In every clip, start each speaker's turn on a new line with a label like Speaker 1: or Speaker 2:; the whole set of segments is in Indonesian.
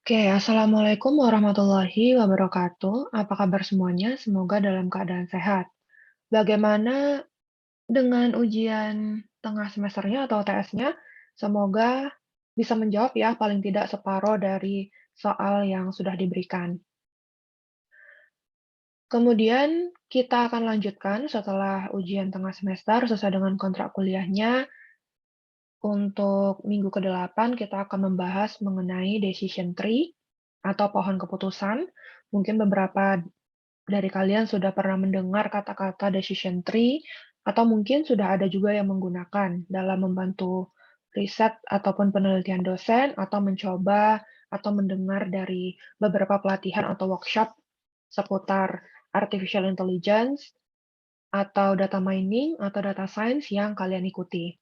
Speaker 1: Oke, Assalamualaikum warahmatullahi wabarakatuh. Apa kabar semuanya? Semoga dalam keadaan sehat. Bagaimana dengan ujian tengah semesternya atau UTS-nya? Semoga bisa menjawab ya, paling tidak separuh dari soal yang sudah diberikan. Kemudian kita akan lanjutkan setelah ujian tengah semester sesuai dengan kontrak kuliahnya. Untuk minggu ke-8 kita akan membahas mengenai decision tree atau pohon keputusan. Mungkin beberapa dari kalian sudah pernah mendengar kata-kata decision tree, atau mungkin sudah ada juga yang menggunakan dalam membantu riset ataupun penelitian dosen, atau mencoba atau mendengar dari beberapa pelatihan atau workshop seputar artificial intelligence, atau data mining, atau data science yang kalian ikuti.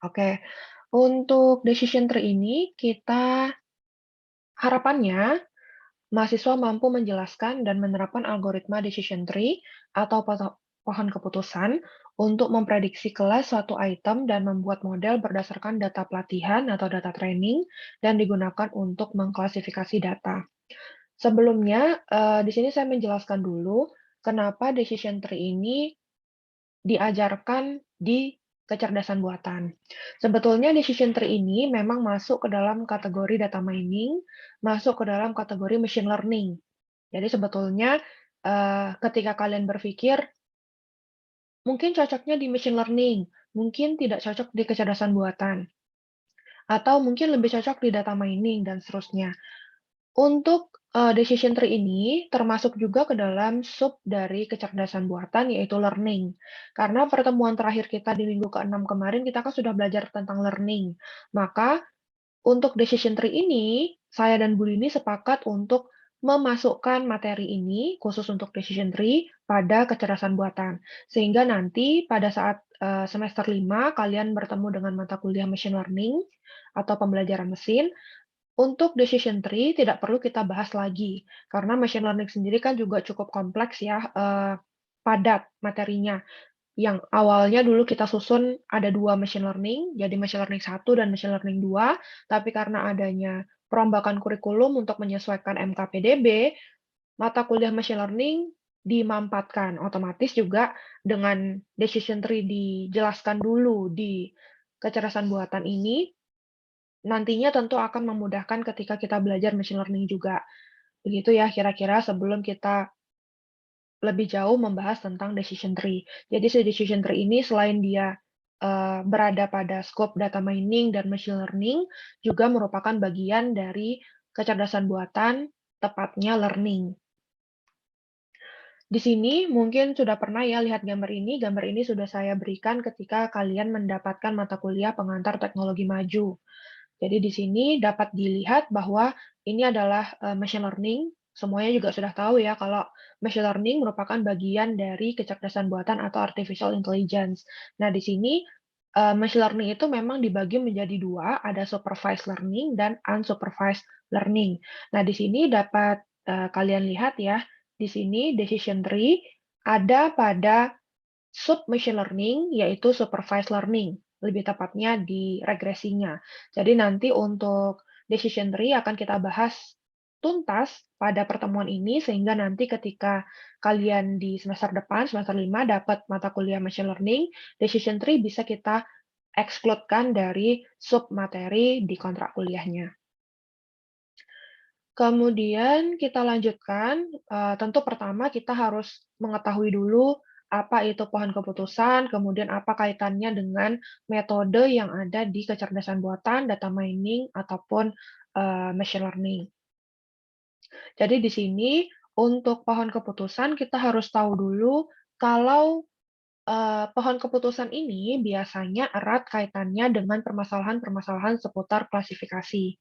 Speaker 1: Oke, untuk decision tree ini harapannya mahasiswa mampu menjelaskan dan menerapkan algoritma decision tree atau pohon keputusan untuk memprediksi kelas suatu item dan membuat model berdasarkan data pelatihan atau data training dan digunakan untuk mengklasifikasi data. Sebelumnya, di sini saya menjelaskan dulu kenapa decision tree ini diajarkan di kecerdasan buatan. Sebetulnya decision tree ini memang masuk ke dalam kategori data mining, masuk ke dalam kategori machine learning. Jadi sebetulnya ketika kalian berpikir, mungkin cocoknya di machine learning, mungkin tidak cocok di kecerdasan buatan, atau mungkin lebih cocok di data mining, dan seterusnya. Untuk decision tree ini termasuk juga ke dalam sub dari kecerdasan buatan, yaitu learning. Karena pertemuan terakhir kita di minggu ke-6 kemarin, kita kan sudah belajar tentang learning. Maka untuk decision tree ini, saya dan Bu Lini sepakat untuk memasukkan materi ini, khusus untuk decision tree, pada kecerdasan buatan. Sehingga nanti pada saat semester 5, kalian bertemu dengan mata kuliah machine learning atau pembelajaran mesin, untuk decision tree tidak perlu kita bahas lagi, karena machine learning sendiri kan juga cukup kompleks ya, padat materinya. Yang awalnya dulu kita susun ada 2 machine learning, jadi machine learning 1 dan machine learning 2, tapi karena adanya perombakan kurikulum untuk menyesuaikan MKPDB, mata kuliah machine learning dimampatkan. Otomatis juga dengan decision tree dijelaskan dulu di kecerdasan buatan ini, nantinya tentu akan memudahkan ketika kita belajar machine learning juga. Begitu ya kira-kira sebelum kita lebih jauh membahas tentang decision tree. Jadi si decision tree ini selain dia berada pada scope data mining dan machine learning, juga merupakan bagian dari kecerdasan buatan, tepatnya learning. Di sini mungkin sudah pernah ya lihat gambar ini. Gambar ini sudah saya berikan ketika kalian mendapatkan mata kuliah pengantar teknologi maju. Jadi di sini dapat dilihat bahwa ini adalah machine learning. Semuanya juga sudah tahu ya kalau machine learning merupakan bagian dari kecerdasan buatan atau artificial intelligence. Nah, di sini machine learning itu memang dibagi menjadi dua, ada supervised learning dan unsupervised learning. Nah, di sini dapat kalian lihat ya, di sini decision tree ada pada sub machine learning, yaitu supervised learning, lebih tepatnya di regresinya. Jadi nanti untuk decision tree akan kita bahas tuntas pada pertemuan ini, sehingga nanti ketika kalian di semester depan, semester 5, dapat mata kuliah machine learning, decision tree bisa kita exclude-kan dari sub materi di kontrak kuliahnya. Kemudian kita lanjutkan, tentu pertama kita harus mengetahui dulu apa itu pohon keputusan, kemudian apa kaitannya dengan metode yang ada di kecerdasan buatan, data mining, ataupun machine learning. Jadi di sini untuk pohon keputusan kita harus tahu dulu kalau pohon keputusan ini biasanya erat kaitannya dengan permasalahan-permasalahan seputar klasifikasi.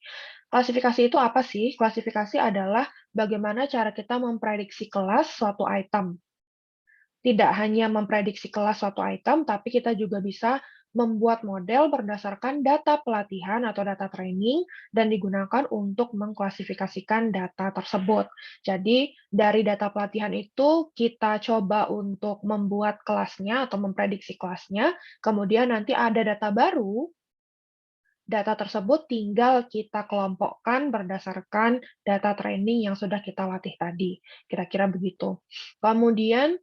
Speaker 1: Klasifikasi itu apa sih? Klasifikasi adalah bagaimana cara kita memprediksi kelas suatu item. Tidak hanya memprediksi kelas suatu item, tapi kita juga bisa membuat model berdasarkan data pelatihan atau data training dan digunakan untuk mengklasifikasikan data tersebut. Jadi, dari data pelatihan itu kita coba untuk membuat kelasnya atau memprediksi kelasnya, kemudian nanti ada data baru Data tersebut tinggal kita kelompokkan berdasarkan data training yang sudah kita latih tadi. Kira-kira begitu. Kemudian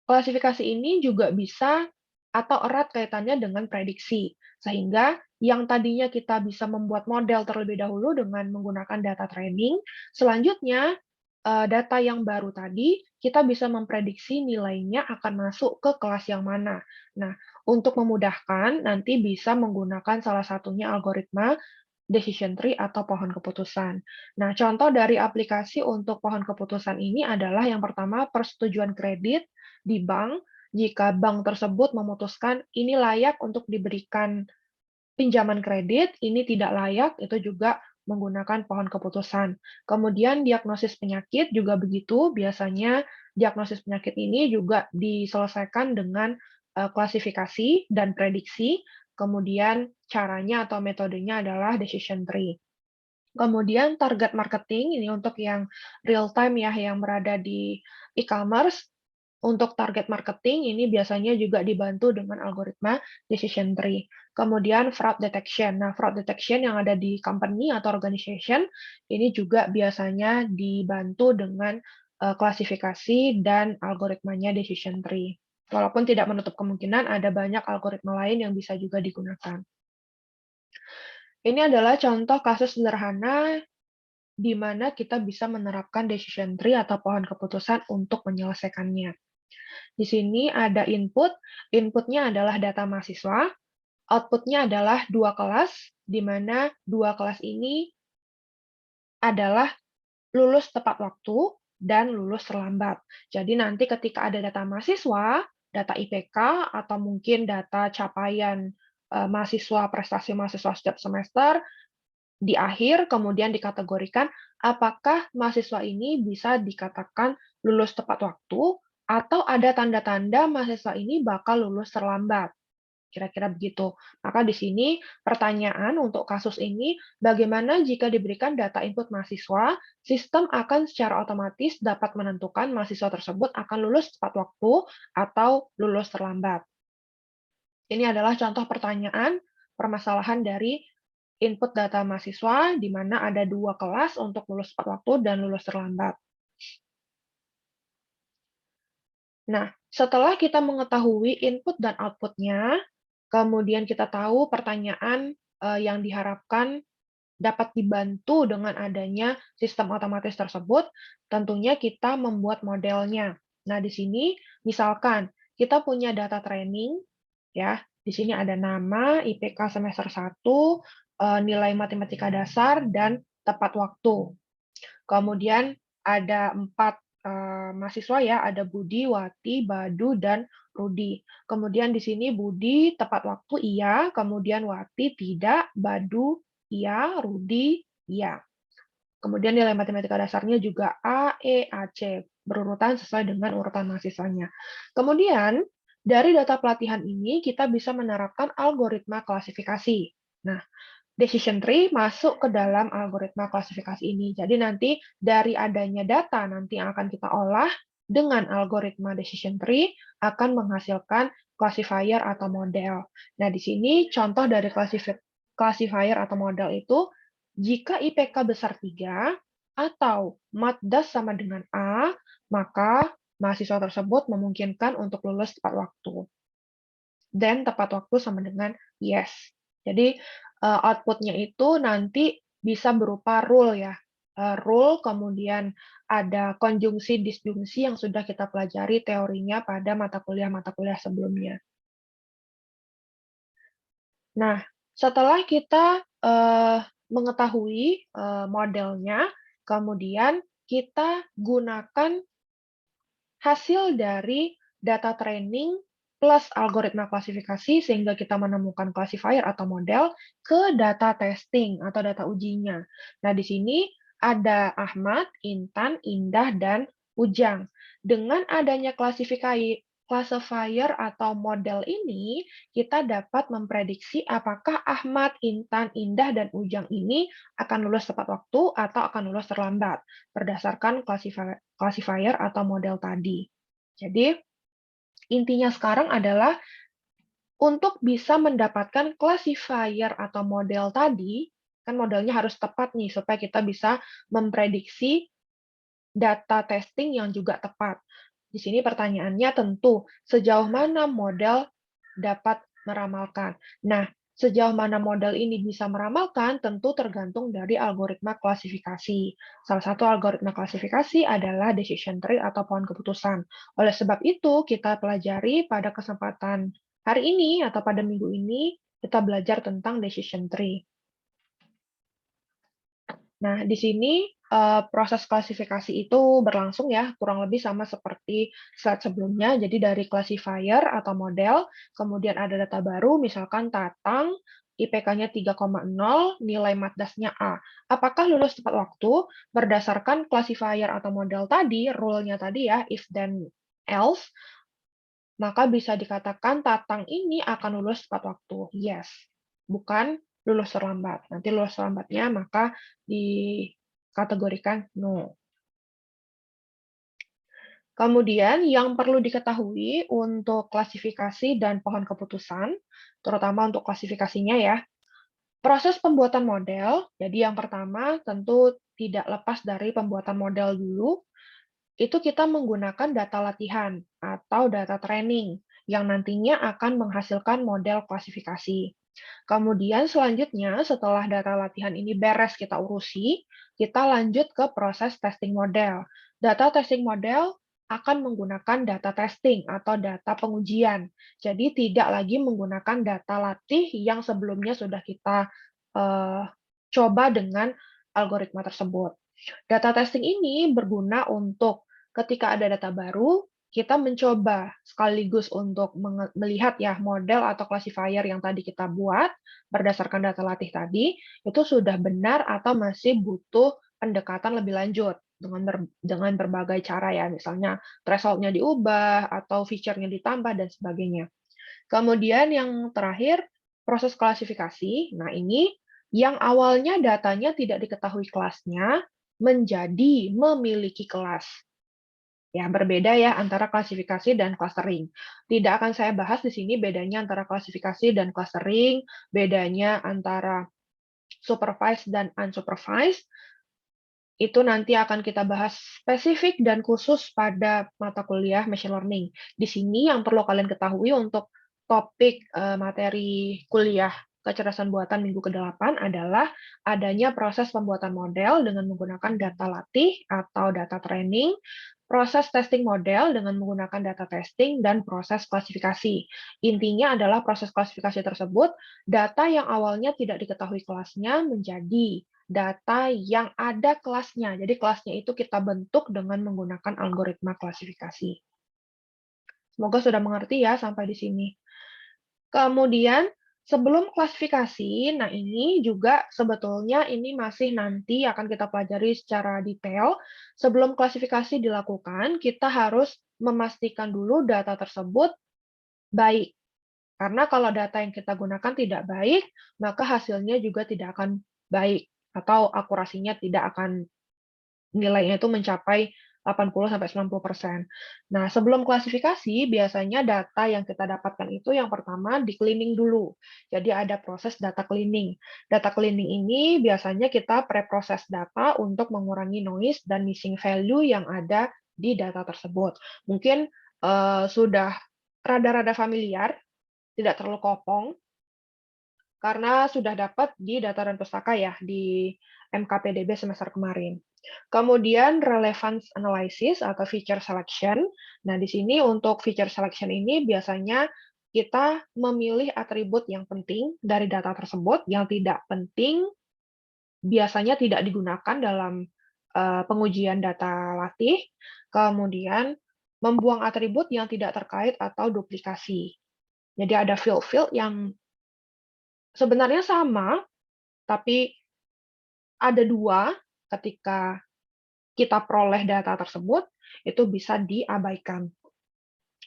Speaker 1: klasifikasi ini juga bisa atau erat kaitannya dengan prediksi, sehingga yang tadinya kita bisa membuat model terlebih dahulu dengan menggunakan data training, selanjutnya data yang baru tadi kita bisa memprediksi nilainya akan masuk ke kelas yang mana. Nah, untuk memudahkan nanti bisa menggunakan salah satunya algoritma decision tree atau pohon keputusan. Nah, contoh dari aplikasi untuk pohon keputusan ini adalah yang pertama persetujuan kredit di bank. Jika bank tersebut memutuskan ini layak untuk diberikan pinjaman kredit, ini tidak layak, itu juga menggunakan pohon keputusan. Kemudian diagnosis penyakit juga begitu, biasanya diagnosis penyakit ini juga diselesaikan dengan klasifikasi dan prediksi, kemudian caranya atau metodenya adalah decision tree. Kemudian target marketing, ini untuk yang real time ya, yang berada di e-commerce. Untuk target marketing ini biasanya juga dibantu dengan algoritma decision tree. Kemudian fraud detection. Nah, fraud detection yang ada di company atau organization ini juga biasanya dibantu dengan klasifikasi dan algoritmanya decision tree. Walaupun tidak menutup kemungkinan ada banyak algoritma lain yang bisa juga digunakan. Ini adalah contoh kasus sederhana di mana kita bisa menerapkan decision tree atau pohon keputusan untuk menyelesaikannya. Di sini ada input, inputnya adalah data mahasiswa, outputnya adalah dua kelas, di mana dua kelas ini adalah lulus tepat waktu dan lulus terlambat. Jadi nanti ketika ada data mahasiswa, data IPK, atau mungkin data capaian mahasiswa, prestasi mahasiswa setiap semester, di akhir kemudian dikategorikan apakah mahasiswa ini bisa dikatakan lulus tepat waktu atau ada tanda-tanda mahasiswa ini bakal lulus terlambat. Kira-kira begitu. Maka di sini pertanyaan untuk kasus ini, bagaimana jika diberikan data input mahasiswa, sistem akan secara otomatis dapat menentukan mahasiswa tersebut akan lulus tepat waktu atau lulus terlambat. Ini adalah contoh pertanyaan permasalahan dari input data mahasiswa, di mana ada dua kelas untuk lulus tepat waktu dan lulus terlambat. Nah, setelah kita mengetahui input dan output-nya, kemudian kita tahu pertanyaan yang diharapkan dapat dibantu dengan adanya sistem otomatis tersebut, tentunya kita membuat modelnya. Nah, di sini misalkan kita punya data training, ya, di sini ada nama, IPK semester 1, nilai matematika dasar, dan tepat waktu. Kemudian ada 4 mahasiswa ya, ada Budi, Wati, Badu, dan Rudi. Kemudian di sini Budi tepat waktu iya, kemudian Wati tidak, Badu iya, Rudi iya. Kemudian nilai matematika dasarnya juga A, E, A, C, berurutan sesuai dengan urutan mahasiswanya. Kemudian dari data pelatihan ini kita bisa menerapkan algoritma klasifikasi. Nah, decision tree masuk ke dalam algoritma klasifikasi ini. Jadi nanti dari adanya data nanti yang akan kita olah dengan algoritma decision tree akan menghasilkan classifier atau model. Nah, di sini contoh dari classifier atau model itu jika IPK besar 3 atau MATDAS sama dengan A, maka mahasiswa tersebut memungkinkan untuk lulus tepat waktu. Dan tepat waktu sama dengan yes. Jadi output-nya itu nanti bisa berupa rule ya. Rule, kemudian ada konjungsi disjungsi yang sudah kita pelajari teorinya pada mata kuliah sebelumnya. Nah, setelah kita mengetahui modelnya, kemudian kita gunakan hasil dari data training plus algoritma klasifikasi sehingga kita menemukan classifier atau model ke data testing atau data ujinya. Nah, di sini ada Ahmad, Intan, Indah, dan Ujang. Dengan adanya classifier atau model ini, kita dapat memprediksi apakah Ahmad, Intan, Indah, dan Ujang ini akan lulus tepat waktu atau akan lulus terlambat berdasarkan classifier atau model tadi. Jadi, intinya sekarang adalah Untuk bisa mendapatkan classifier atau model tadi, kan modelnya harus tepat nih supaya kita bisa memprediksi data testing yang juga tepat. Di sini pertanyaannya tentu, sejauh mana model dapat meramalkan? Nah, sejauh mana model ini bisa meramalkan tentu tergantung dari algoritma klasifikasi. Salah satu algoritma klasifikasi adalah decision tree atau pohon keputusan. Oleh sebab itu, kita pelajari pada kesempatan hari ini atau pada minggu ini, kita belajar tentang decision tree. Nah, di sini proses klasifikasi itu berlangsung ya, kurang lebih sama seperti slide sebelumnya. Jadi dari classifier atau model, kemudian ada data baru, misalkan Tatang, IPK-nya 3,0, nilai MATDAS-nya A. Apakah lulus tepat waktu? Berdasarkan classifier atau model tadi, rule-nya tadi ya, if then else, maka bisa dikatakan Tatang ini akan lulus tepat waktu. Yes. Bukan lulus terlambat. Nanti lulus terlambatnya maka dikategorikan no. Kemudian yang perlu diketahui untuk klasifikasi dan pohon keputusan, terutama untuk klasifikasinya ya, proses pembuatan model, jadi yang pertama tentu tidak lepas dari pembuatan model dulu, itu kita menggunakan data latihan atau data training yang nantinya akan menghasilkan model klasifikasi. Kemudian selanjutnya setelah data latihan ini beres kita urusi, kita lanjut ke proses testing model. Data testing model akan menggunakan data testing atau data pengujian. Jadi tidak lagi menggunakan data latih yang sebelumnya sudah kita coba dengan algoritma tersebut. Data testing ini berguna untuk ketika ada data baru, kita mencoba sekaligus untuk melihat ya model atau classifier yang tadi kita buat berdasarkan data latih tadi, itu sudah benar atau masih butuh pendekatan lebih lanjut dengan berbagai cara ya, misalnya threshold-nya diubah atau feature-nya ditambah dan sebagainya. Kemudian yang terakhir, proses klasifikasi. Nah, ini yang awalnya datanya tidak diketahui kelasnya menjadi memiliki kelas. Ya, berbeda ya antara klasifikasi dan clustering. Tidak akan saya bahas di sini bedanya antara klasifikasi dan clustering, bedanya antara supervised dan unsupervised. Itu nanti akan kita bahas spesifik dan khusus pada mata kuliah machine learning. Di sini yang perlu kalian ketahui untuk topik materi kuliah kecerdasan buatan minggu ke-8 adalah adanya proses pembuatan model dengan menggunakan data latih atau data training, proses testing model dengan menggunakan data testing, dan proses klasifikasi. Intinya adalah proses klasifikasi tersebut, data yang awalnya tidak diketahui kelasnya menjadi data yang ada kelasnya. Jadi kelasnya itu kita bentuk dengan menggunakan algoritma klasifikasi. Semoga sudah mengerti ya sampai di sini. Kemudian sebelum klasifikasi, nah ini juga sebetulnya ini masih nanti akan kita pelajari secara detail. Sebelum klasifikasi dilakukan, kita harus memastikan dulu data tersebut baik. Karena kalau data yang kita gunakan tidak baik, maka hasilnya juga tidak akan baik atau akurasinya tidak akan nilainya itu mencapai 80-90%. Nah, sebelum klasifikasi, biasanya data yang kita dapatkan itu yang pertama di-cleaning dulu. Jadi ada proses data cleaning. Data cleaning ini biasanya kita preproses data untuk mengurangi noise dan missing value yang ada di data tersebut. Mungkin sudah rada-rada familiar, tidak terlalu kopong, karena sudah dapat di data dan pustaka ya, di MKPDB semester kemarin. Kemudian relevance analysis atau feature selection. Nah, di sini untuk feature selection ini biasanya kita memilih atribut yang penting dari data tersebut, yang tidak penting biasanya tidak digunakan dalam pengujian data latih. Kemudian membuang atribut yang tidak terkait atau duplikasi. Jadi ada field-field yang sebenarnya sama, tapi ada dua ketika kita peroleh data tersebut, itu bisa diabaikan.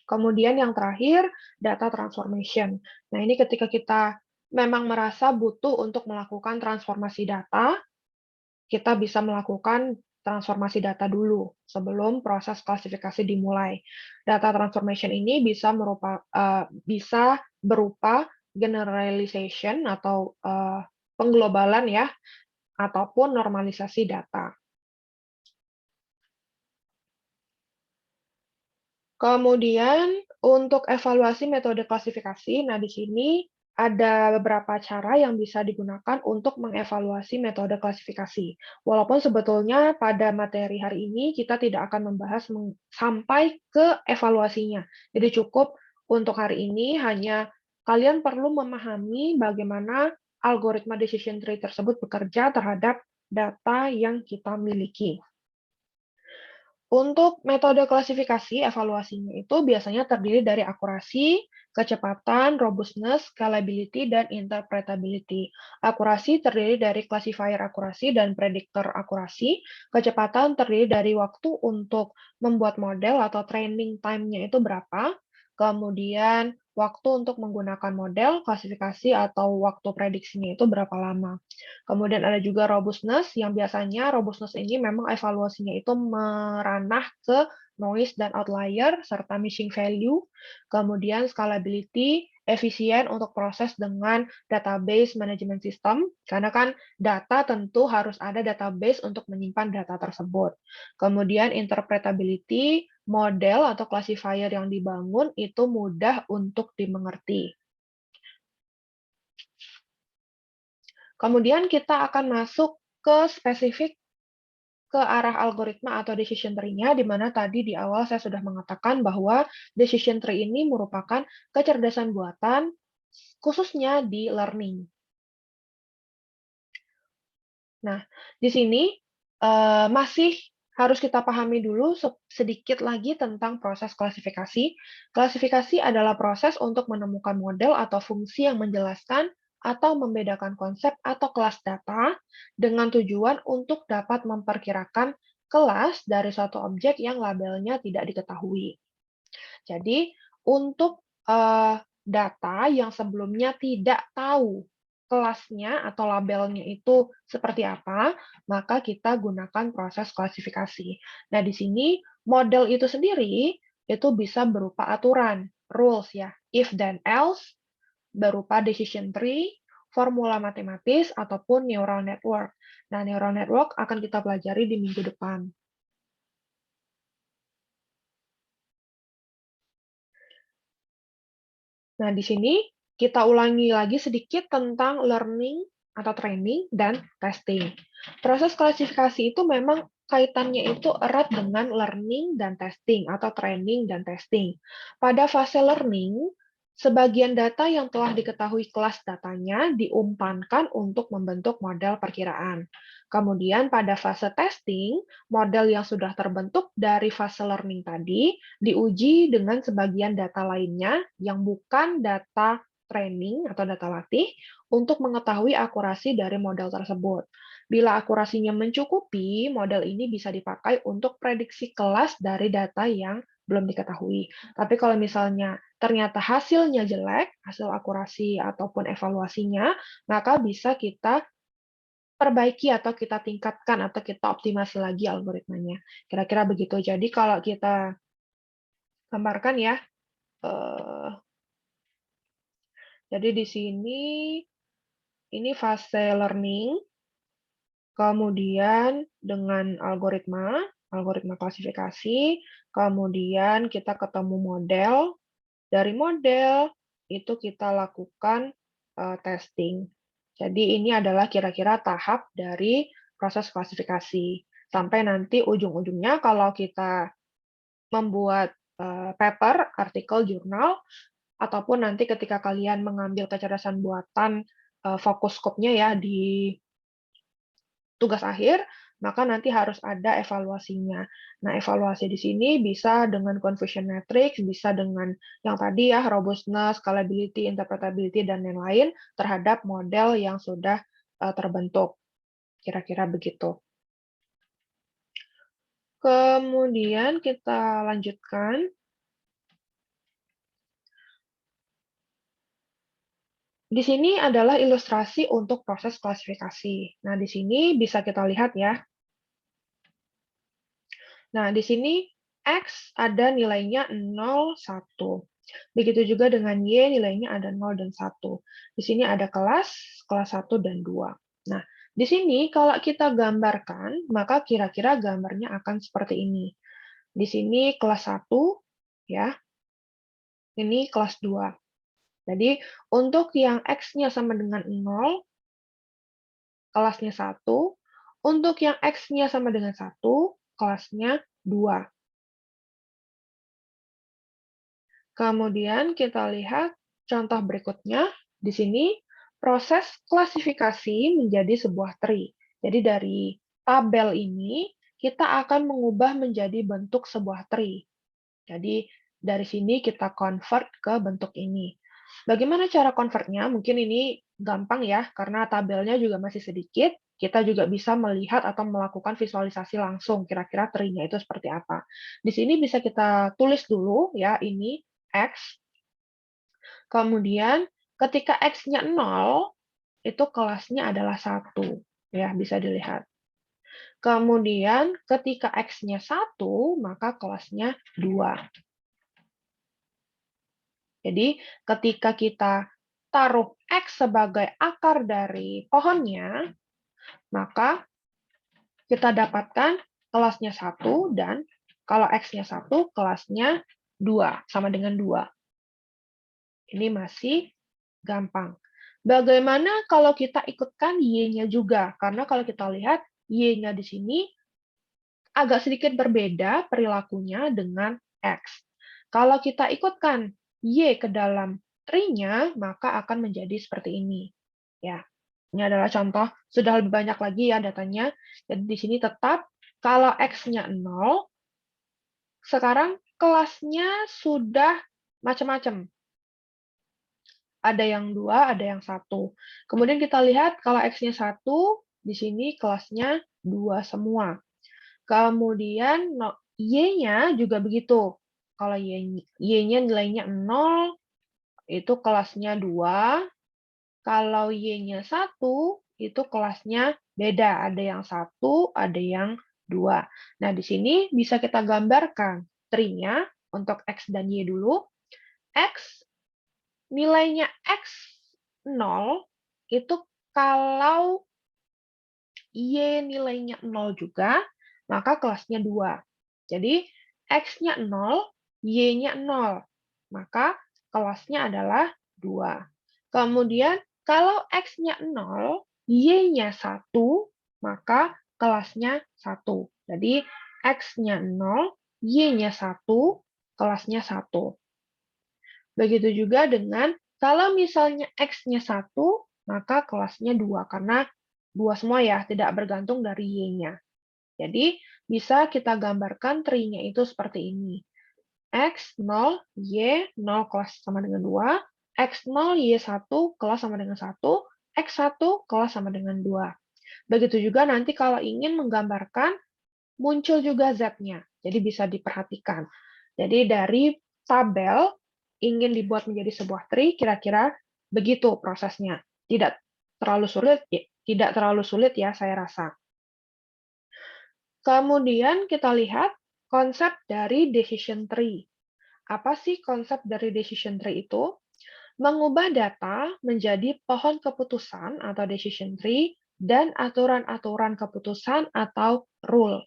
Speaker 1: Kemudian yang terakhir, data transformation. Nah, ini ketika kita memang merasa butuh untuk melakukan transformasi data, kita bisa melakukan transformasi data dulu sebelum proses klasifikasi dimulai. Data transformation ini bisa berupa generalization atau pengglobalan ya, ataupun normalisasi data. Kemudian untuk evaluasi metode klasifikasi, nah di sini ada beberapa cara yang bisa digunakan untuk mengevaluasi metode klasifikasi. Walaupun sebetulnya pada materi hari ini kita tidak akan membahas sampai ke evaluasinya. Jadi cukup untuk hari ini hanya kalian perlu memahami bagaimana algoritma decision tree tersebut bekerja terhadap data yang kita miliki. Untuk metode klasifikasi, evaluasinya itu biasanya terdiri dari akurasi, kecepatan, robustness, scalability, dan interpretability. Akurasi terdiri dari classifier akurasi dan prediktor akurasi. Kecepatan terdiri dari waktu untuk membuat model atau training time-nya itu berapa. Kemudian waktu untuk menggunakan model, klasifikasi, atau waktu prediksinya itu berapa lama. Kemudian ada juga robustness, yang biasanya robustness ini memang evaluasinya itu meranah ke noise dan outlier, serta missing value. Kemudian scalability, efisien untuk proses dengan database management system, karena kan data tentu harus ada database untuk menyimpan data tersebut. Kemudian interpretability, model atau classifier yang dibangun itu mudah untuk dimengerti. Kemudian kita akan masuk ke spesifik ke arah algoritma atau decision tree-nya, di mana tadi di awal saya sudah mengatakan bahwa decision tree ini merupakan kecerdasan buatan, khususnya di learning. Nah, di sini masih harus kita pahami dulu sedikit lagi tentang proses klasifikasi. Klasifikasi adalah proses untuk menemukan model atau fungsi yang menjelaskan atau membedakan konsep atau kelas data dengan tujuan untuk dapat memperkirakan kelas dari suatu objek yang labelnya tidak diketahui. Jadi, untuk data yang sebelumnya tidak tahu kelasnya atau labelnya itu seperti apa, maka kita gunakan proses klasifikasi. Nah, di sini model itu sendiri itu bisa berupa aturan, rules ya, if then else, berupa decision tree, formula matematis, ataupun neural network. Nah, neural network akan kita pelajari di minggu depan. Nah, di sini kita ulangi lagi sedikit tentang learning atau training dan testing. Proses klasifikasi itu memang kaitannya itu erat dengan learning dan testing atau training dan testing. Pada fase learning, sebagian data yang telah diketahui kelas datanya diumpankan untuk membentuk model perkiraan. Kemudian pada fase testing, model yang sudah terbentuk dari fase learning tadi diuji dengan sebagian data lainnya yang bukan data training atau data latih untuk mengetahui akurasi dari model tersebut. Bila akurasinya mencukupi, model ini bisa dipakai untuk prediksi kelas dari data yang belum diketahui. Tapi kalau misalnya ternyata hasilnya jelek, hasil akurasi ataupun evaluasinya, maka bisa kita perbaiki atau kita tingkatkan atau kita optimasi lagi algoritmanya. Kira-kira begitu. Jadi kalau kita gambarkan ya, jadi di sini ini fase learning, kemudian dengan algoritma klasifikasi, kemudian kita ketemu model, dari model itu kita lakukan testing. Jadi ini adalah kira-kira tahap dari proses klasifikasi. Sampai nanti ujung-ujungnya kalau kita membuat paper, artikel, jurnal, ataupun nanti ketika kalian mengambil kecerdasan buatan fokus skopnya ya di tugas akhir, maka nanti harus ada evaluasinya. Nah, evaluasi di sini bisa dengan confusion matrix, bisa dengan yang tadi ya, robustness, scalability, interpretability, dan lain-lain terhadap model yang sudah terbentuk. Kira-kira begitu. Kemudian kita lanjutkan. Di sini adalah ilustrasi untuk proses klasifikasi. Nah, di sini bisa kita lihat ya. Nah, di sini X ada nilainya 0, 1. Begitu juga dengan Y nilainya ada 0 dan 1. Di sini ada kelas 1 dan 2. Nah, di sini kalau kita gambarkan, maka kira-kira gambarnya akan seperti ini. Di sini kelas 1, ya, ini kelas 2. Jadi, untuk yang X-nya sama dengan 0, kelasnya 1. Untuk yang X-nya sama dengan 1, kelasnya 2. Kemudian kita lihat contoh berikutnya. Di sini proses klasifikasi menjadi sebuah tree. Jadi dari tabel ini kita akan mengubah menjadi bentuk sebuah tree. Jadi dari sini kita convert ke bentuk ini. Bagaimana cara convertnya? Mungkin ini gampang ya, karena tabelnya juga masih sedikit. Kita juga bisa melihat atau melakukan visualisasi langsung, kira-kira tree-nya itu seperti apa. Di sini bisa kita tulis dulu ya, ini X. Kemudian ketika X-nya 0, itu kelasnya adalah 1. Ya, bisa dilihat. Kemudian ketika X-nya 1, maka kelasnya 2. Jadi ketika kita taruh X sebagai akar dari pohonnya, maka kita dapatkan kelasnya 1 dan kalau X-nya 1, kelasnya 2, sama dengan 2. Ini masih gampang. Bagaimana kalau kita ikutkan Y-nya juga? Karena kalau kita lihat Y-nya di sini agak sedikit berbeda perilakunya dengan X. Kalau kita ikutkan Y ke dalam tree-nya, maka akan menjadi seperti ini. Ya, ini adalah contoh, sudah lebih banyak lagi ya datanya. Jadi di sini tetap kalau X-nya 0, sekarang kelasnya sudah macam-macam. Ada yang 2, ada yang 1. Kemudian kita lihat kalau X-nya 1, di sini kelasnya 2 semua. Kemudian Y-nya juga begitu. Kalau Y-nya nilainya 0, itu kelasnya 2. Kalau Y-nya 1, itu kelasnya beda. Ada yang 1, ada yang 2. Nah, di sini bisa kita gambarkan tree-nya untuk X dan Y dulu. X nilainya X 0 itu kalau Y nilainya 0 juga, maka kelasnya 2. Jadi X-nya 0, Y-nya 0, maka kelasnya adalah 2. Kemudian kalau X-nya 0, Y-nya 1, maka kelasnya 1. Jadi X-nya 0, Y-nya 1, kelasnya 1. Begitu juga dengan kalau misalnya X-nya 1, maka kelasnya 2, karena 2 semua ya, tidak bergantung dari Y-nya. Jadi, bisa kita gambarkan tree-nya itu seperti ini. X, 0, Y, 0 kelas sama dengan 2, X0, Y1 kelas sama dengan 1, X1 kelas sama dengan 2. Begitu juga nanti kalau ingin menggambarkan, muncul juga Z-nya. Jadi bisa diperhatikan. Jadi dari tabel ingin dibuat menjadi sebuah tree, kira-kira begitu prosesnya. Tidak terlalu sulit ya, saya rasa. Kemudian kita lihat konsep dari decision tree. Apa sih konsep dari decision tree itu? Mengubah data menjadi pohon keputusan atau decision tree dan aturan-aturan keputusan atau rule.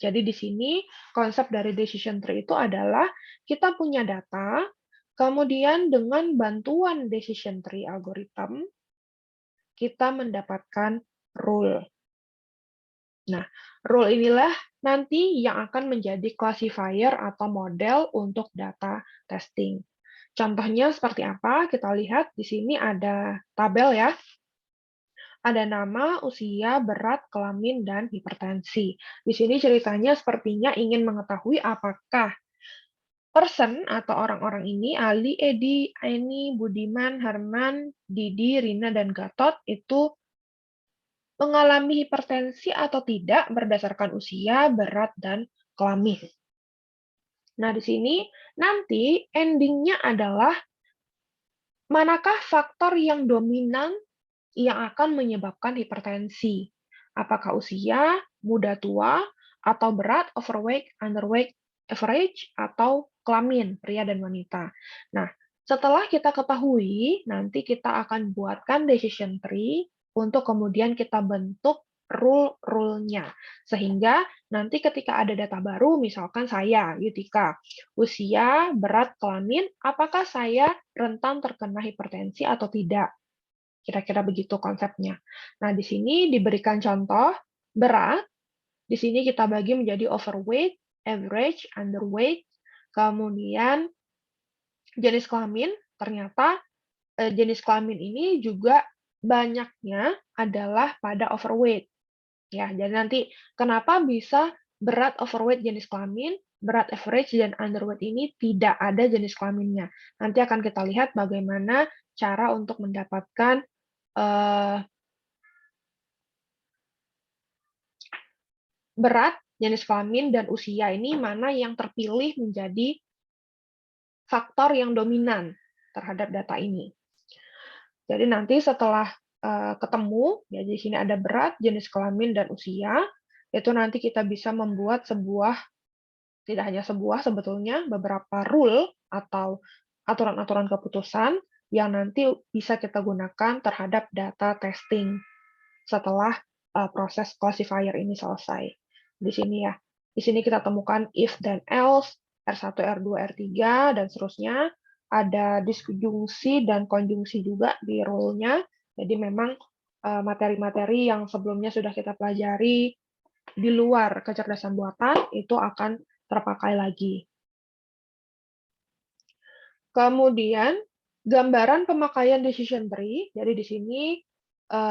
Speaker 1: Jadi di sini konsep dari decision tree itu adalah kita punya data, kemudian dengan bantuan decision tree algorithm, kita mendapatkan rule. Nah, rule inilah nanti yang akan menjadi classifier atau model untuk data testing. Contohnya seperti apa? Kita lihat di sini ada tabel ya. Ada nama, usia, berat, kelamin, dan hipertensi. Di sini ceritanya sepertinya ingin mengetahui apakah person atau orang-orang ini, Ali, Edi, Aini, Budiman, Herman, Didi, Rina, dan Gatot itu mengalami hipertensi atau tidak berdasarkan usia, berat, dan kelamin. Nah, di sini nanti ending-nya adalah manakah faktor yang dominan yang akan menyebabkan hipertensi? Apakah usia, muda tua, atau berat, overweight, underweight, average, atau kelamin, pria dan wanita. Nah, setelah kita ketahui, nanti kita akan buatkan decision tree untuk kemudian kita bentuk rule-nya. Sehingga nanti ketika ada data baru, misalkan saya, Yutika, usia, berat, kelamin, apakah saya rentan terkena hipertensi atau tidak? Kira-kira begitu konsepnya. Nah, di sini diberikan contoh berat. Di sini kita bagi menjadi overweight, average, underweight, kemudian jenis kelamin. Ternyata jenis kelamin ini juga banyaknya adalah pada overweight. Ya, jadi nanti kenapa bisa berat overweight jenis kelamin, berat average dan underweight ini tidak ada jenis kelaminnya. Nanti akan kita lihat bagaimana cara untuk mendapatkan berat, jenis kelamin, dan usia ini mana yang terpilih menjadi faktor yang dominan terhadap data ini. Jadi nanti setelah ketemu, ya di sini ada berat, jenis kelamin, dan usia, itu nanti kita bisa membuat sebuah, tidak hanya sebuah sebetulnya, beberapa rule atau aturan-aturan keputusan yang nanti bisa kita gunakan terhadap data testing setelah proses classifier ini selesai. Di sini ya. Di sini kita temukan if dan else, R1, R2, R3, dan seterusnya. Ada disjungsi dan konjungsi juga di rule-nya. Jadi memang materi-materi yang sebelumnya sudah kita pelajari di luar kecerdasan buatan itu akan terpakai lagi. Kemudian gambaran pemakaian decision tree. Jadi di sini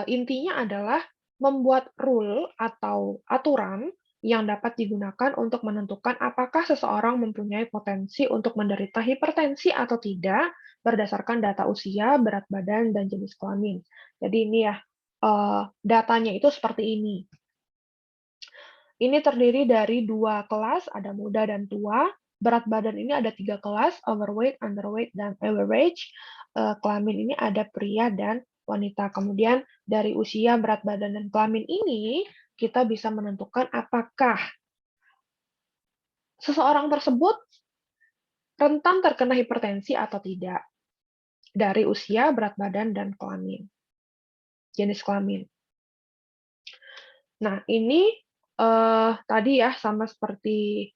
Speaker 1: intinya adalah membuat rule atau aturan yang dapat digunakan untuk menentukan apakah seseorang mempunyai potensi untuk menderita hipertensi atau tidak berdasarkan data usia, berat badan, dan jenis kelamin. Jadi ini ya, datanya itu seperti ini. Ini terdiri dari 2 kelas, ada muda dan tua. Berat badan ini ada 3 kelas, overweight, underweight, dan average. Kelamin ini ada pria dan wanita. Kemudian dari usia, berat badan, dan kelamin ini, kita bisa menentukan apakah seseorang tersebut rentan terkena hipertensi atau tidak. Dari usia, berat badan, dan kelamin. Jenis kelamin. Nah, ini tadi ya, sama seperti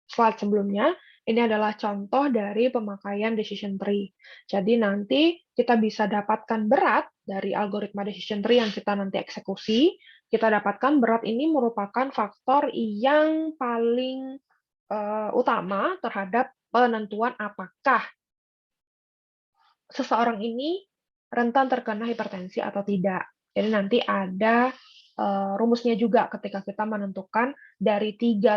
Speaker 1: slide sebelumnya, ini adalah contoh dari pemakaian decision tree. Jadi nanti kita bisa dapatkan berat dari algoritma decision tree yang kita nanti eksekusi. Kita dapatkan berat ini merupakan faktor yang paling utama terhadap penentuan apakah seseorang ini rentan terkena hipertensi atau tidak. Jadi nanti ada rumusnya juga ketika kita menentukan dari tiga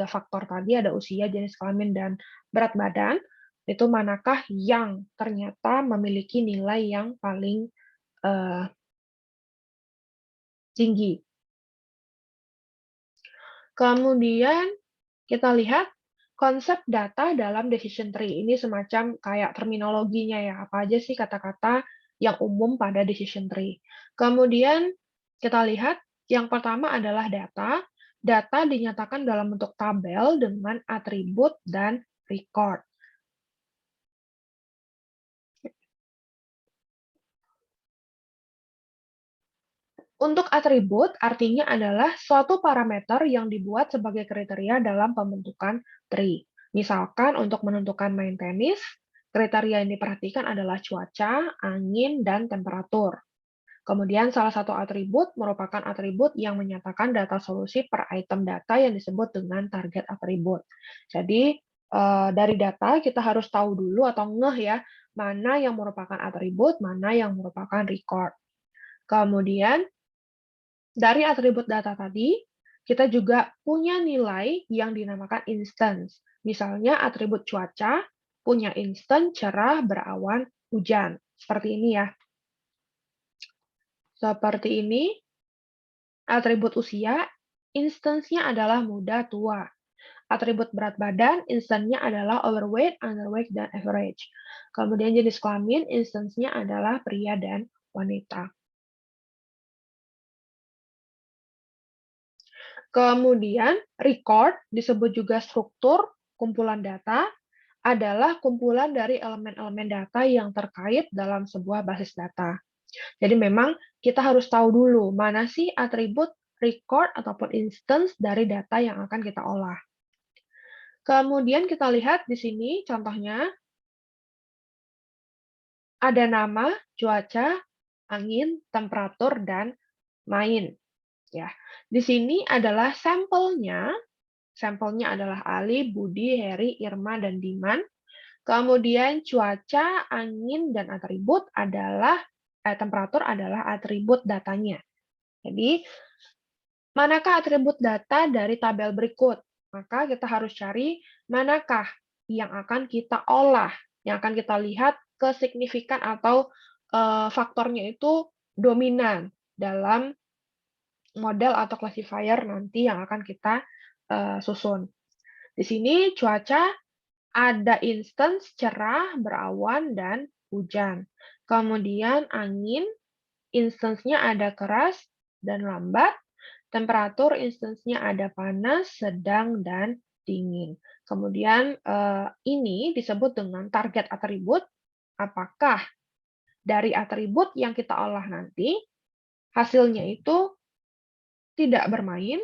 Speaker 1: faktor tadi, ada usia, jenis kelamin, dan berat badan, itu manakah yang ternyata memiliki nilai yang paling tinggi. Kemudian kita lihat konsep data dalam decision tree. Ini semacam kayak terminologinya ya, apa aja sih kata-kata yang umum pada decision tree. Kemudian kita lihat yang pertama adalah data. Data dinyatakan dalam bentuk tabel dengan atribut dan record. Untuk atribut, artinya adalah suatu parameter yang dibuat sebagai kriteria dalam pembentukan tree. Misalkan untuk menentukan main tenis, kriteria yang diperhatikan adalah cuaca, angin, dan temperatur. Kemudian salah satu atribut merupakan atribut yang menyatakan data solusi per item data yang disebut dengan target atribut. Jadi dari data kita harus tahu dulu atau ngeh ya, mana yang merupakan atribut, mana yang merupakan record. Kemudian dari atribut data tadi, kita juga punya nilai yang dinamakan instance. Misalnya atribut cuaca punya instance cerah, berawan, hujan. Seperti ini ya. Seperti ini. Atribut usia, instance-nya adalah muda, tua. Atribut berat badan, instance-nya adalah overweight, underweight, dan average. Kemudian jenis kelamin, instance-nya adalah pria dan wanita. Kemudian record disebut juga struktur kumpulan data. adalah kumpulan dari elemen-elemen data yang terkait dalam sebuah basis data. Jadi memang kita harus tahu dulu mana sih atribut, record, ataupun instance dari data yang akan kita olah. Kemudian kita lihat di sini contohnya ada nama, cuaca, angin, temperatur, dan main. Ya, di sini adalah sampelnya. Sampelnya adalah Ali, Budi, Heri, Irma, dan Diman. Kemudian cuaca, angin, dan atribut adalah temperatur adalah atribut datanya. Jadi, manakah atribut data dari tabel berikut? Maka kita harus cari manakah yang akan kita olah, yang akan kita lihat kesignifikan atau faktornya itu dominan dalam model atau classifier nanti yang akan kita susun. Di sini cuaca ada instance cerah, berawan, dan hujan. Kemudian angin, instance-nya ada keras dan lambat. Temperatur, instance-nya ada panas, sedang, dan dingin. Kemudian ini disebut dengan target atribut. Apakah dari atribut yang kita olah nanti, hasilnya itu tidak bermain,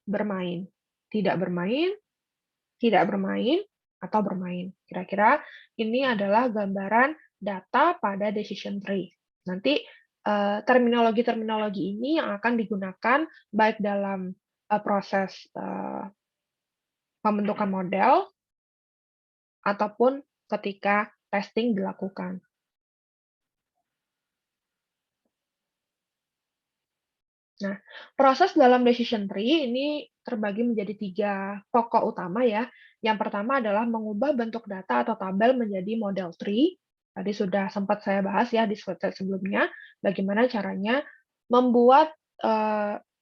Speaker 1: bermain, tidak bermain, tidak bermain, atau bermain. Kira-kira ini adalah gambaran data pada decision tree. Nanti terminologi-terminologi ini yang akan digunakan baik dalam proses pembentukan model ataupun ketika testing dilakukan. Nah, proses dalam decision tree ini terbagi menjadi 3 pokok utama ya. Yang pertama adalah mengubah bentuk data atau tabel menjadi model tree. Tadi sudah sempat saya bahas ya di slide sebelumnya, bagaimana caranya membuat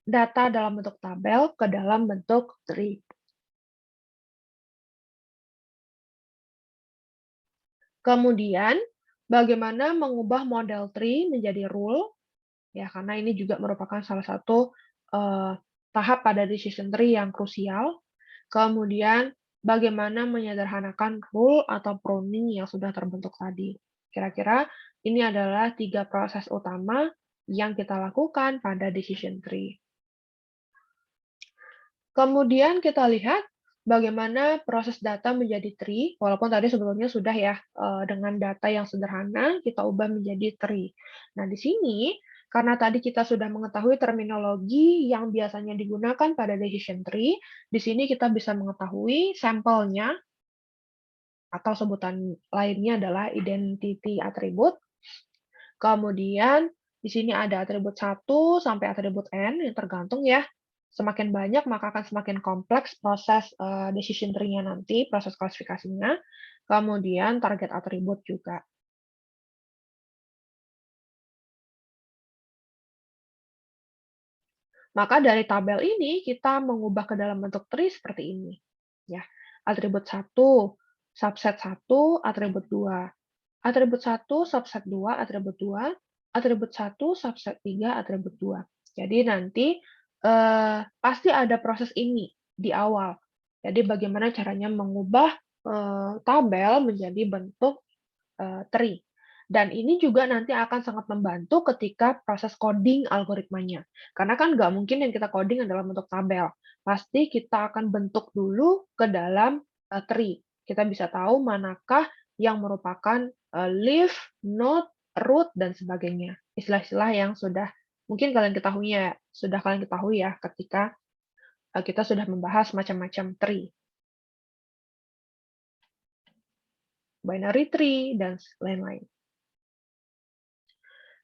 Speaker 1: data dalam bentuk tabel ke dalam bentuk tree. Kemudian, bagaimana mengubah model tree menjadi rule. Ya, karena ini juga merupakan salah satu tahap pada decision tree yang krusial. Kemudian, bagaimana menyederhanakan rule atau pruning yang sudah terbentuk tadi. Kira-kira ini adalah 3 proses utama yang kita lakukan pada decision tree. Kemudian kita lihat bagaimana proses data menjadi tree, walaupun tadi sebelumnya sudah ya, dengan data yang sederhana kita ubah menjadi tree. Nah, di sini karena tadi kita sudah mengetahui terminologi yang biasanya digunakan pada decision tree, di sini kita bisa mengetahui sampelnya atau sebutan lainnya adalah identity attribute. Kemudian di sini ada atribut 1 sampai atribut N yang tergantung ya. Semakin banyak maka akan semakin kompleks proses decision tree-nya nanti, proses klasifikasinya. Kemudian target atribut juga. Maka dari tabel ini kita mengubah ke dalam bentuk tree seperti ini. Ya, atribut 1, subset 1, atribut 2. Atribut 1, subset 2, atribut 2. Atribut 1, subset 3, atribut 2. Jadi nanti pasti ada proses ini di awal. Jadi bagaimana caranya mengubah tabel menjadi bentuk tree. Dan ini juga nanti akan sangat membantu ketika proses coding algoritmanya. Karena kan nggak mungkin yang kita coding adalah bentuk tabel. Pasti kita akan bentuk dulu ke dalam tree. Kita bisa tahu manakah yang merupakan leaf, node, root, dan sebagainya. Istilah-istilah yang sudah mungkin kalian ketahui ya ketika kita sudah membahas macam-macam tree, binary tree, dan lain-lain.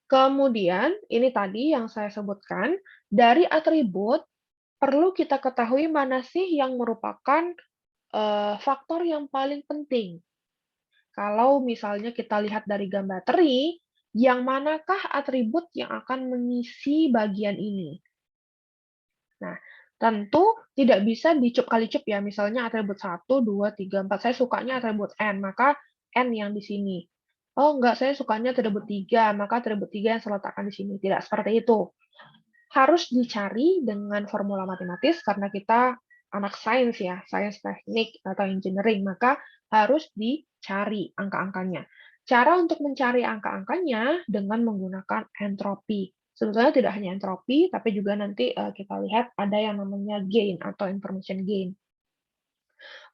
Speaker 1: Kemudian, ini tadi yang saya sebutkan, dari atribut perlu kita ketahui mana sih yang merupakan faktor yang paling penting. Kalau misalnya kita lihat dari gambar tree, yang manakah atribut yang akan mengisi bagian ini? Nah, tentu tidak bisa dicup kali cup ya, misalnya atribut 1, 2, 3, 4. Saya sukanya atribut N, maka N yang di sini. Oh, enggak, saya sukanya atribut 3, maka atribut 3 yang saya letakkan di sini. Tidak seperti itu. Harus dicari dengan formula matematis, karena kita anak sains ya, sains teknik atau engineering, maka harus dicari angka-angkanya. Cara untuk mencari angka-angkanya dengan menggunakan entropi. Sebetulnya tidak hanya entropi, tapi juga nanti kita lihat ada yang namanya gain atau information gain.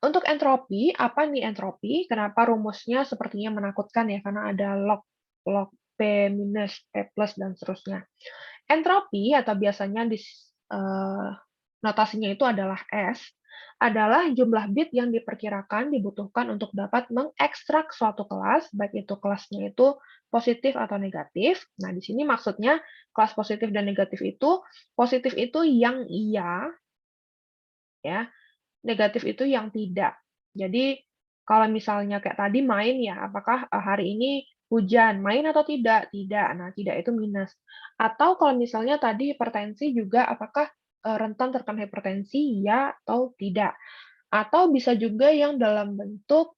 Speaker 1: Untuk entropi, apa nih entropi? Kenapa rumusnya sepertinya menakutkan ya, karena ada log P minus, P plus, dan seterusnya. Entropi atau biasanya notasinya itu adalah S, adalah jumlah bit yang diperkirakan dibutuhkan untuk dapat mengekstrak suatu kelas, baik itu kelasnya itu positif atau negatif. Nah, di sini maksudnya kelas positif dan negatif itu, positif itu yang iya, ya, negatif itu yang tidak. Jadi, kalau misalnya kayak tadi main ya, apakah hari ini hujan, main atau tidak? Tidak. Nah, tidak itu minus. Atau kalau misalnya tadi hipertensi juga, apakah rentan terkena hipertensi, ya atau tidak? Atau bisa juga yang dalam bentuk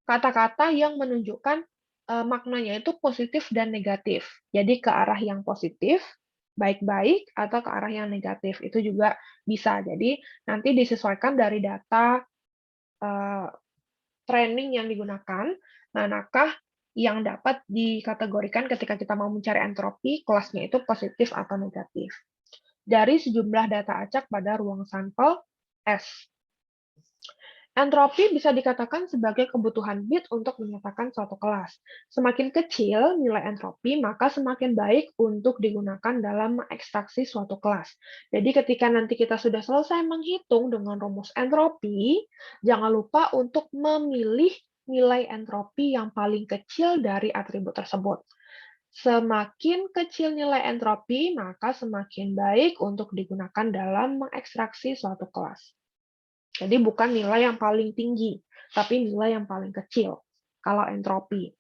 Speaker 1: kata-kata yang menunjukkan maknanya itu positif dan negatif. Jadi ke arah yang positif, baik-baik, atau ke arah yang negatif. Itu juga bisa. Jadi nanti disesuaikan dari data training yang digunakan, manakah yang dapat dikategorikan ketika kita mau mencari entropi, kelasnya itu positif atau negatif. Dari sejumlah data acak pada ruang sampel S. Entropi bisa dikatakan sebagai kebutuhan bit untuk menyatakan suatu kelas. Semakin kecil nilai entropi, maka semakin baik untuk digunakan dalam mengekstraksi suatu kelas. Jadi ketika nanti kita sudah selesai menghitung dengan rumus entropi, jangan lupa untuk memilih nilai entropi yang paling kecil dari atribut tersebut. Semakin kecil nilai entropi, maka semakin baik untuk digunakan dalam mengekstraksi suatu kelas. Jadi bukan nilai yang paling tinggi, tapi nilai yang paling kecil kalau entropi.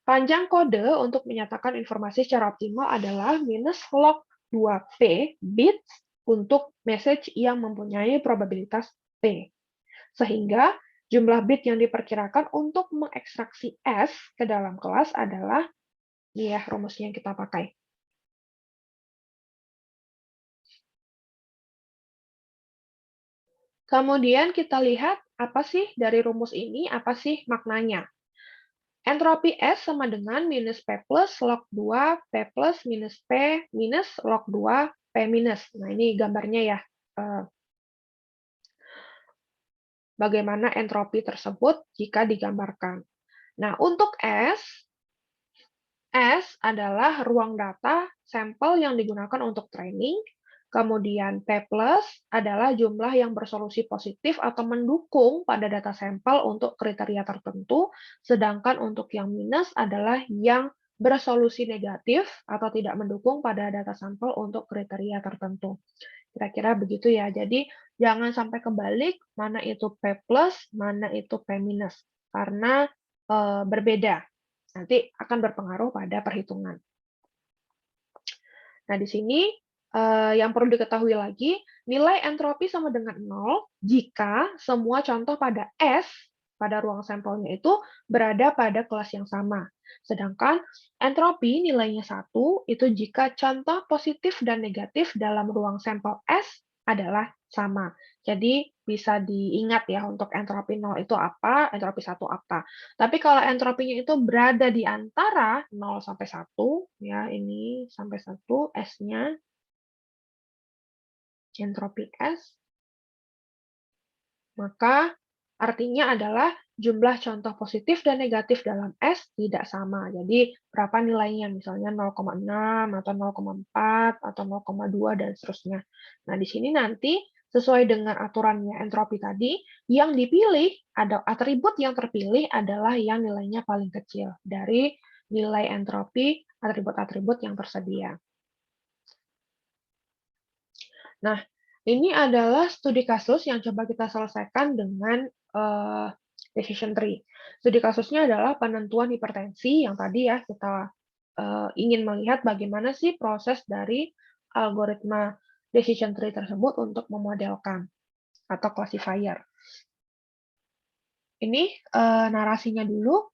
Speaker 1: Panjang kode untuk menyatakan informasi secara optimal adalah minus log 2P bits untuk message yang mempunyai probabilitas P. Sehingga jumlah bit yang diperkirakan untuk mengekstraksi S ke dalam kelas adalah, ini ya rumusnya yang kita pakai. Kemudian kita lihat apa sih dari rumus ini, apa sih maknanya. Entropi S sama dengan minus P plus log 2 P plus minus P minus log 2 P minus. Nah, ini gambarnya ya. Bagaimana entropi tersebut jika digambarkan. Nah, untuk S adalah ruang data sampel yang digunakan untuk training. Kemudian P plus adalah jumlah yang bersolusi positif atau mendukung pada data sampel untuk kriteria tertentu, sedangkan untuk yang minus adalah yang bersolusi negatif atau tidak mendukung pada data sampel untuk kriteria tertentu. Kira-kira begitu ya. Jadi jangan sampai kebalik mana itu P plus, mana itu P minus, karena berbeda. Nanti akan berpengaruh pada perhitungan. Nah, di sini yang perlu diketahui lagi, nilai entropi sama dengan 0 jika semua contoh pada S, pada ruang sampelnya itu berada pada kelas yang sama. Sedangkan entropi nilainya 1 itu jika contoh positif dan negatif dalam ruang sampel S adalah sama. Jadi bisa diingat ya untuk entropi 0 itu apa, entropi 1 apa. Tapi kalau entropinya itu berada di antara 0 sampai 1, ya ini sampai 1, S-nya, entropi S, maka artinya adalah jumlah contoh positif dan negatif dalam S tidak sama. Jadi berapa nilainya, misalnya 0,6 atau 0,4 atau 0,2 dan seterusnya. Nah, di sini nanti sesuai dengan aturannya entropi tadi, yang dipilih, ada atribut yang terpilih adalah yang nilainya paling kecil dari nilai entropi atribut-atribut yang tersedia. Nah, ini adalah studi kasus yang coba kita selesaikan dengan decision tree. Studi kasusnya adalah penentuan hipertensi yang tadi ya kita ingin melihat bagaimana sih proses dari algoritma decision tree tersebut untuk memodelkan atau classifier. Ini narasinya dulu.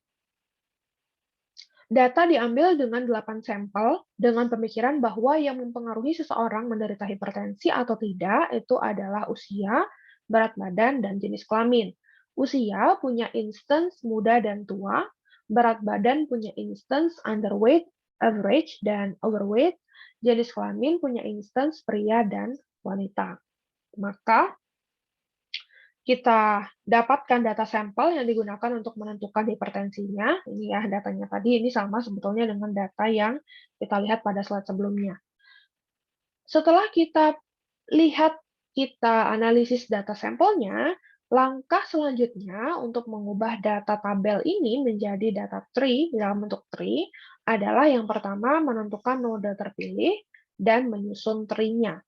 Speaker 1: Data diambil dengan 8 sampel dengan pemikiran bahwa yang mempengaruhi seseorang menderita hipertensi atau tidak itu adalah usia, berat badan, dan jenis kelamin. Usia punya instance muda dan tua, berat badan punya instance underweight, average, dan overweight, jenis kelamin punya instance pria dan wanita. Maka kita dapatkan data sampel yang digunakan untuk menentukan hipertensinya. Ini ya datanya tadi, ini sama sebetulnya dengan data yang kita lihat pada slide sebelumnya. Setelah kita lihat, kita analisis data sampelnya, langkah selanjutnya untuk mengubah data tabel ini menjadi data tree dalam bentuk tree adalah yang pertama menentukan node terpilih dan menyusun tree-nya.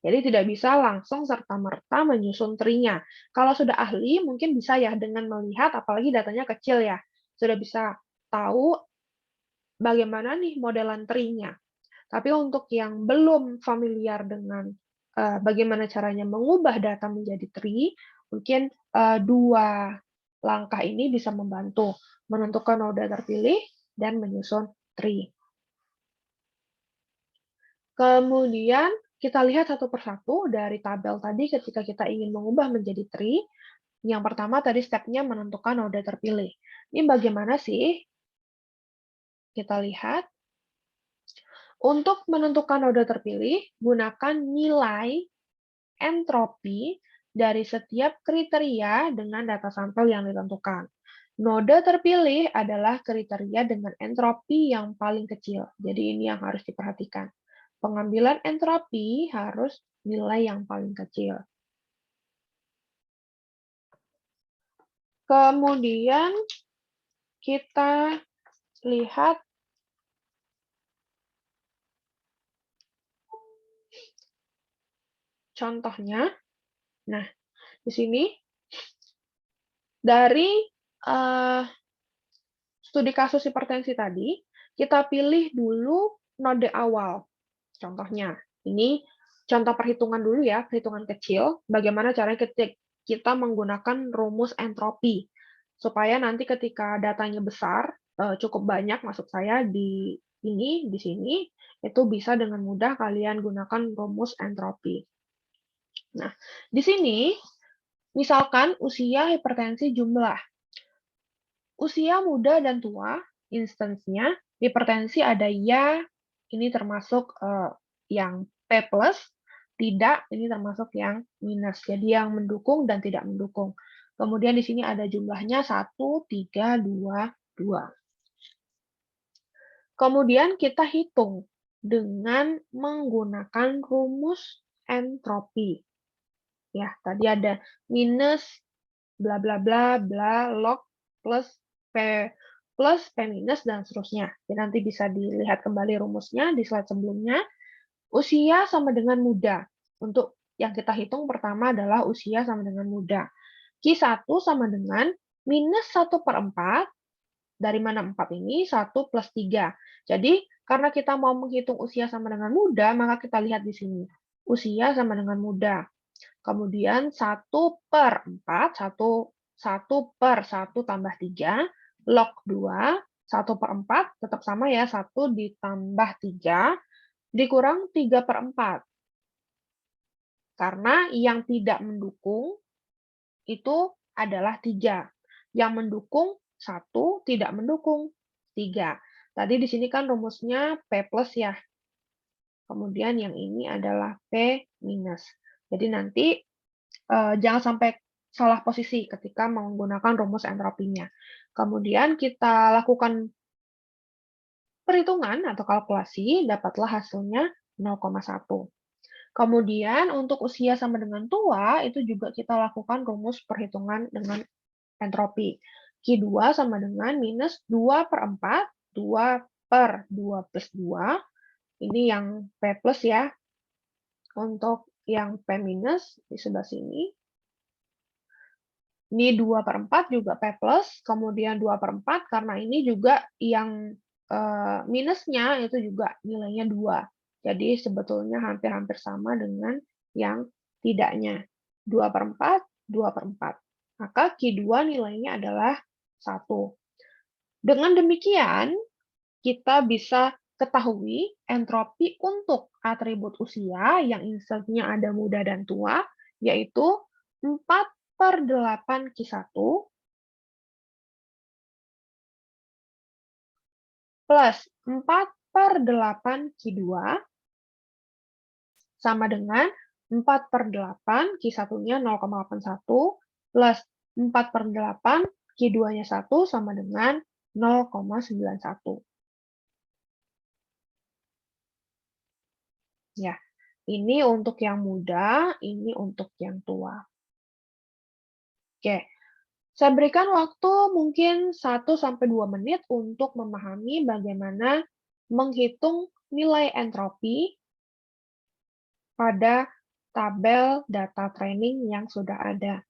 Speaker 1: Jadi tidak bisa langsung serta-merta menyusun tree-nya. Kalau sudah ahli, mungkin bisa ya dengan melihat, apalagi datanya kecil ya, sudah bisa tahu bagaimana nih modelan tree-nya. Tapi untuk yang belum familiar dengan bagaimana caranya mengubah data menjadi tree, mungkin dua langkah ini bisa membantu menentukan node terpilih dan menyusun tree. Kemudian kita lihat satu persatu dari tabel tadi ketika kita ingin mengubah menjadi tree. Yang pertama tadi step-nya menentukan node terpilih. Ini bagaimana sih? Kita lihat. Untuk menentukan node terpilih, gunakan nilai entropi dari setiap kriteria dengan data sampel yang ditentukan. Node terpilih adalah kriteria dengan entropi yang paling kecil. Jadi ini yang harus diperhatikan. Pengambilan entropi harus nilai yang paling kecil. Kemudian kita lihat contohnya. Nah, di sini dari studi kasus hipertensi tadi, kita pilih dulu node awal. Contohnya, ini contoh perhitungan dulu ya, perhitungan kecil, bagaimana caranya kita menggunakan rumus entropi, supaya nanti ketika datanya besar, cukup banyak maksud saya di sini, itu bisa dengan mudah kalian gunakan rumus entropi. Nah, di sini, misalkan usia hipertensi jumlah. Usia muda dan tua, instance-nya, hipertensi ada ya, ini termasuk yang P+, tidak, ini termasuk yang minus. Jadi yang mendukung dan tidak mendukung. Kemudian di sini ada jumlahnya 1, 3, 2, 2. Kemudian kita hitung dengan menggunakan rumus entropi. Ya, tadi ada minus bla bla bla bla log plus P plus P minus dan seterusnya. Jadi nanti bisa dilihat kembali rumusnya di slide sebelumnya. Usia sama dengan muda. Untuk yang kita hitung pertama adalah usia sama dengan muda. Q1 sama dengan minus 1/4. Dari mana 4 ini? 1 plus 3. Jadi, karena kita mau menghitung usia sama dengan muda, maka kita lihat di sini. Usia sama dengan muda. Kemudian 1/4, 1/1 tambah 3, log 2, 1/4, tetap sama ya, 1 ditambah 3, dikurang 3/4. Karena yang tidak mendukung itu adalah 3. Yang mendukung 1, tidak mendukung 3. Tadi di sini kan rumusnya P plus ya. Kemudian yang ini adalah P minus. Jadi nanti jangan sampai salah posisi ketika menggunakan rumus entropinya. Kemudian kita lakukan perhitungan atau kalkulasi, dapatlah hasilnya 0,1. Kemudian untuk usia sama dengan tua, itu juga kita lakukan rumus perhitungan dengan entropi. Q2 sama dengan minus 2/4, 2/2 plus 2. Ini yang P plus ya. Untuk yang P minus di sebelah sini. Ini 2/4 juga P plus, kemudian 2/4 karena ini juga yang minusnya itu juga nilainya 2. Jadi sebetulnya hampir-hampir sama dengan yang tidaknya. 2/4, 2/4. Maka Q2 nilainya adalah 1. Dengan demikian, kita bisa ketahui entropi untuk atribut usia yang insertnya ada muda dan tua, yaitu 4/8 Q1 plus 4/8 Q2 sama dengan 4/8 Q1-nya 0,81 plus 4/8 Q2-nya 1 sama dengan 0,91. Ya, ini untuk yang muda, ini untuk yang tua. Oke, saya berikan waktu mungkin 1-2 menit untuk memahami bagaimana menghitung nilai entropi pada tabel data training yang sudah ada.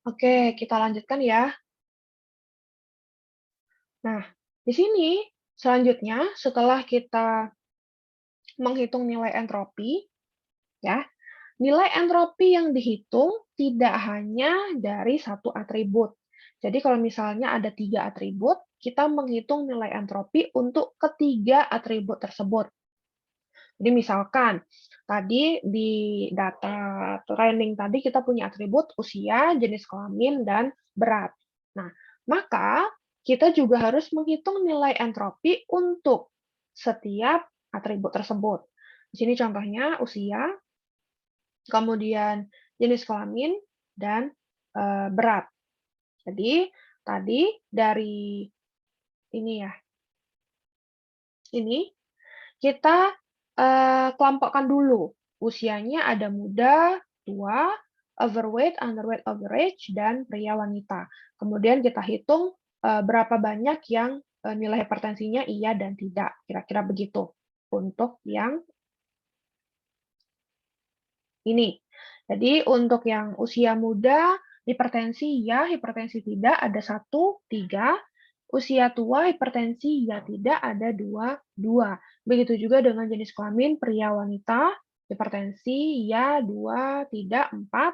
Speaker 1: Oke, kita lanjutkan ya. Nah, di sini selanjutnya setelah kita menghitung nilai entropi, ya, nilai entropi yang dihitung tidak hanya dari satu atribut. Jadi kalau misalnya ada 3 atribut, kita menghitung nilai entropi untuk ketiga atribut tersebut. Jadi misalkan tadi di data training tadi kita punya atribut usia, jenis kelamin, dan berat. Nah, maka kita juga harus menghitung nilai entropi untuk setiap atribut tersebut. Di sini contohnya usia, kemudian jenis kelamin, dan berat. Jadi tadi dari ini ya, ini kita kelompokkan dulu. Usianya ada muda, tua, overweight, underweight, overage, dan pria wanita. Kemudian kita hitung berapa banyak yang nilai hipertensinya iya dan tidak. Kira-kira begitu untuk yang ini. Jadi untuk yang usia muda, hipertensi ya, hipertensi tidak, ada 1, 3. Usia tua, hipertensi ya tidak, ada 2, 2. Begitu juga dengan jenis kelamin pria wanita, hipertensi ya 2, tidak 4.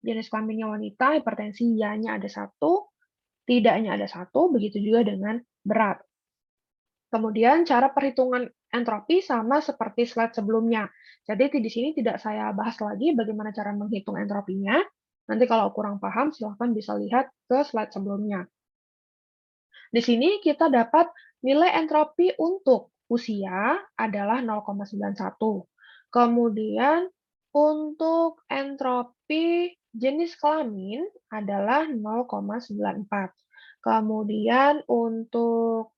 Speaker 1: Jenis kelaminnya wanita, hipertensi ya-nya ada 1, tidaknya ada 1. Begitu juga dengan berat. Kemudian cara perhitungan entropi sama seperti slide sebelumnya. Jadi di sini tidak saya bahas lagi bagaimana cara menghitung entropinya. Nanti kalau kurang paham silahkan bisa lihat ke slide sebelumnya. Di sini kita dapat nilai entropi untuk usia adalah 0,91. Kemudian untuk entropi jenis kelamin adalah 0,94. Kemudian untuk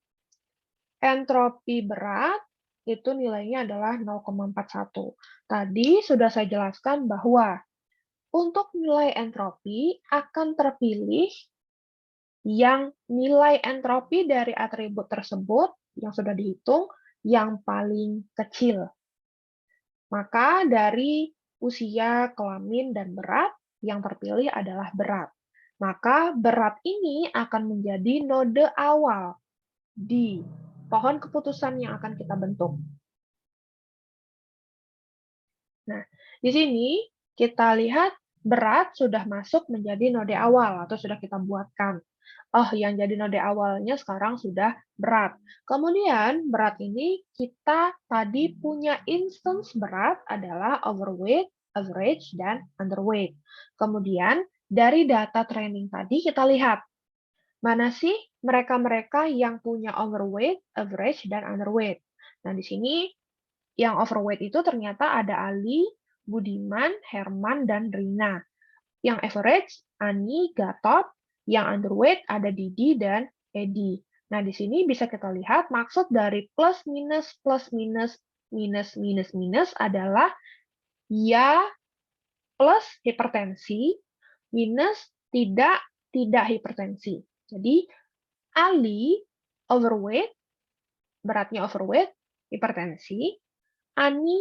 Speaker 1: Entropi berat itu nilainya adalah 0,41. Tadi sudah saya jelaskan bahwa untuk nilai entropi akan terpilih yang nilai entropi dari atribut tersebut yang sudah dihitung yang paling kecil. Maka dari usia, kelamin, dan berat, yang terpilih adalah berat. Maka berat ini akan menjadi node awal di pohon keputusan yang akan kita bentuk. Nah, di sini kita lihat berat sudah masuk menjadi node awal atau sudah kita buatkan. Oh, yang jadi node awalnya sekarang sudah berat. Kemudian berat ini kita tadi punya instance berat adalah overweight, average, dan underweight. Kemudian dari data training tadi kita lihat mana sih mereka-mereka yang punya overweight, average, dan underweight. Nah, di sini yang overweight itu ternyata ada Ali, Budiman, Herman, dan Rina. Yang average, Ani, Gatot. Yang underweight ada Didi dan Edi. Nah, di sini bisa kita lihat maksud dari plus minus minus adalah ya plus hipertensi minus tidak hipertensi. Jadi Ali overweight, beratnya overweight, hipertensi. Ani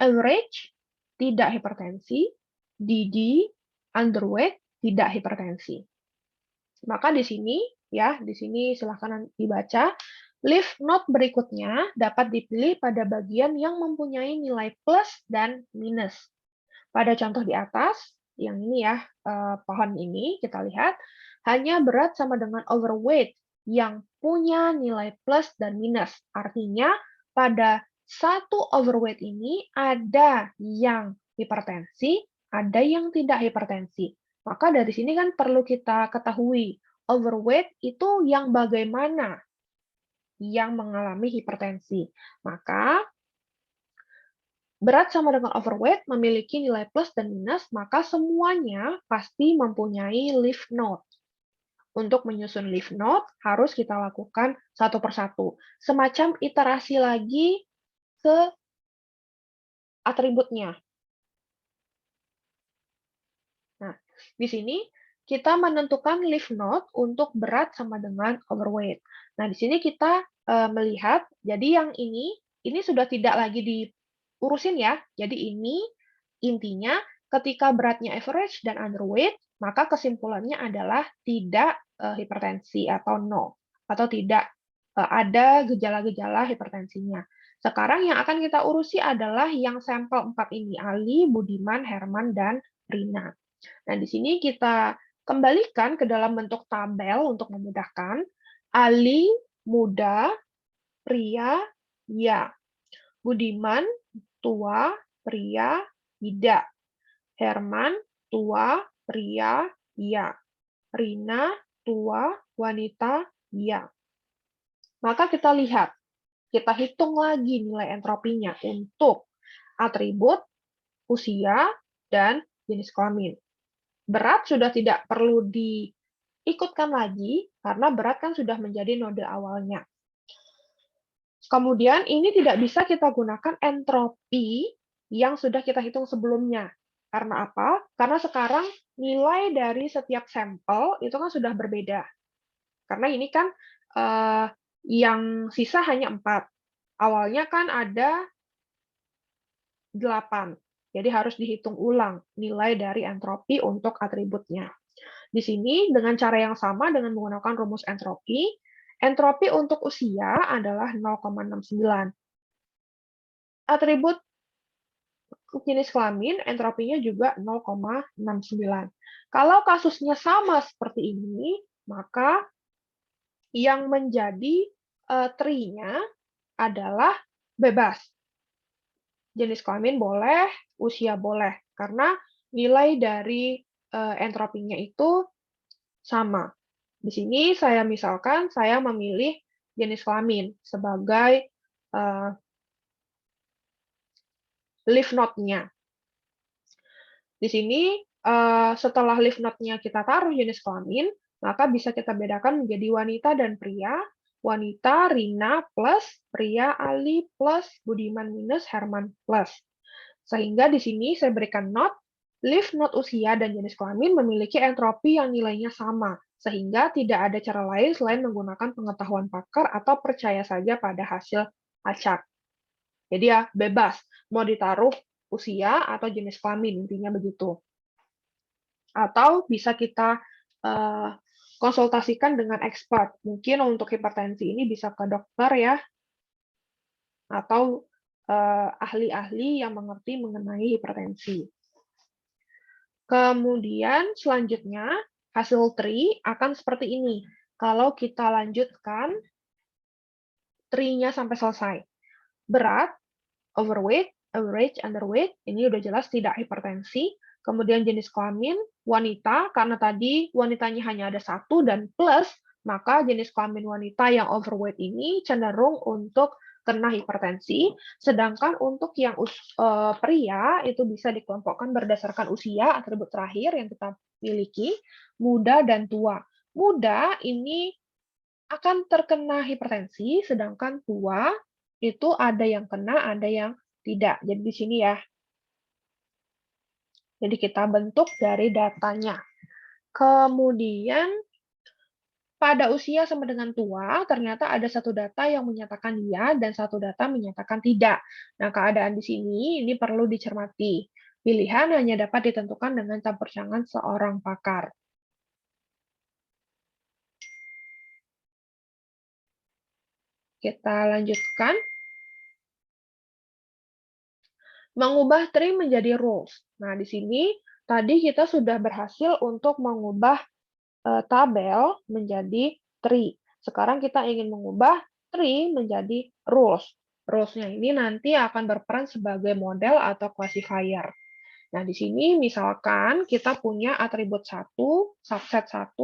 Speaker 1: average, tidak hipertensi. Didi underweight, tidak hipertensi. Maka di sini ya, di sini silahkan dibaca. Leaf note berikutnya dapat dipilih pada bagian yang mempunyai nilai plus dan minus. Pada contoh di atas, yang ini ya, pohon ini, kita lihat, hanya berat sama dengan overweight yang punya nilai plus dan minus. Artinya, pada satu overweight ini ada yang hipertensi, ada yang tidak hipertensi. Maka dari sini kan perlu kita ketahui, overweight itu yang bagaimana yang mengalami hipertensi. Maka berat sama dengan overweight memiliki nilai plus dan minus, maka semuanya pasti mempunyai leaf note. Untuk menyusun leaf note, harus kita lakukan satu persatu. Semacam iterasi lagi ke atributnya. Nah, di sini kita menentukan leaf note untuk berat sama dengan overweight. Nah, di sini kita melihat, jadi yang ini sudah tidak lagi diurusin ya. Jadi ini intinya ketika beratnya average dan underweight, maka kesimpulannya adalah tidak hipertensi atau no, atau tidak ada gejala-gejala hipertensinya. Sekarang yang akan kita urusi adalah yang sampel 4 ini, Ali, Budiman, Herman, dan Rina. Nah, di sini kita kembalikan ke dalam bentuk tabel untuk memudahkan. Ali, muda, pria, ya. Budiman, tua, pria, tidak. Herman, tua, pria, ya. Rina, tua, wanita, ya. Maka kita lihat, kita hitung lagi nilai entropinya untuk atribut, usia, dan jenis kelamin. Berat sudah tidak perlu diikutkan lagi, karena berat kan sudah menjadi node awalnya. Kemudian ini tidak bisa kita gunakan entropi yang sudah kita hitung sebelumnya. Karena apa? Karena sekarang nilai dari setiap sampel itu kan sudah berbeda. Karena ini kan yang sisa hanya 4. Awalnya kan ada 8. Jadi harus dihitung ulang nilai dari entropi untuk atributnya. Di sini dengan cara yang sama dengan menggunakan rumus entropi, entropi untuk usia adalah 0,69. Atribut jenis kelamin, entropinya juga 0,69. Kalau kasusnya sama seperti ini, maka yang menjadi tree-nya adalah bebas. Jenis kelamin boleh, usia boleh, karena nilai dari entropinya itu sama. Di sini saya misalkan saya memilih jenis kelamin sebagai leaf node-nya. Di sini setelah leaf node-nya kita taruh jenis kelamin, maka bisa kita bedakan menjadi wanita dan pria, wanita Rina plus pria Ali plus Budiman minus Herman plus. Sehingga di sini saya berikan not, leaf not usia dan jenis kelamin memiliki entropi yang nilainya sama, sehingga tidak ada cara lain selain menggunakan pengetahuan pakar atau percaya saja pada hasil acak. Jadi ya bebas, mau ditaruh usia atau jenis kelamin, intinya begitu. Atau bisa kita konsultasikan dengan expert. Mungkin untuk hipertensi ini bisa ke dokter ya, atau ahli-ahli yang mengerti mengenai hipertensi. Kemudian selanjutnya hasil tree akan seperti ini. Kalau kita lanjutkan tree-nya sampai selesai. Berat, overweight, average, underweight, ini udah jelas tidak hipertensi. Kemudian jenis kelamin, wanita, karena tadi wanitanya hanya ada satu dan plus, maka jenis kelamin wanita yang overweight ini cenderung untuk kena hipertensi, sedangkan untuk yang pria itu bisa dikelompokkan berdasarkan usia, atribut terakhir yang kita miliki, muda dan tua. Muda ini akan terkena hipertensi, sedangkan tua itu ada yang kena, ada yang tidak. Jadi di sini ya. Jadi kita bentuk dari datanya. Kemudian pada usia sama dengan tua, ternyata ada satu data yang menyatakan iya dan satu data menyatakan tidak. Nah, keadaan di sini ini perlu dicermati. Pilihan hanya dapat ditentukan dengan campur tangan seorang pakar. Kita lanjutkan. Mengubah tree menjadi rules. Nah, di sini tadi kita sudah berhasil untuk mengubah tabel menjadi tree. Sekarang kita ingin mengubah tree menjadi rules. Rules-nya ini nanti akan berperan sebagai model atau classifier. Nah, di sini misalkan kita punya atribut 1, subset 1,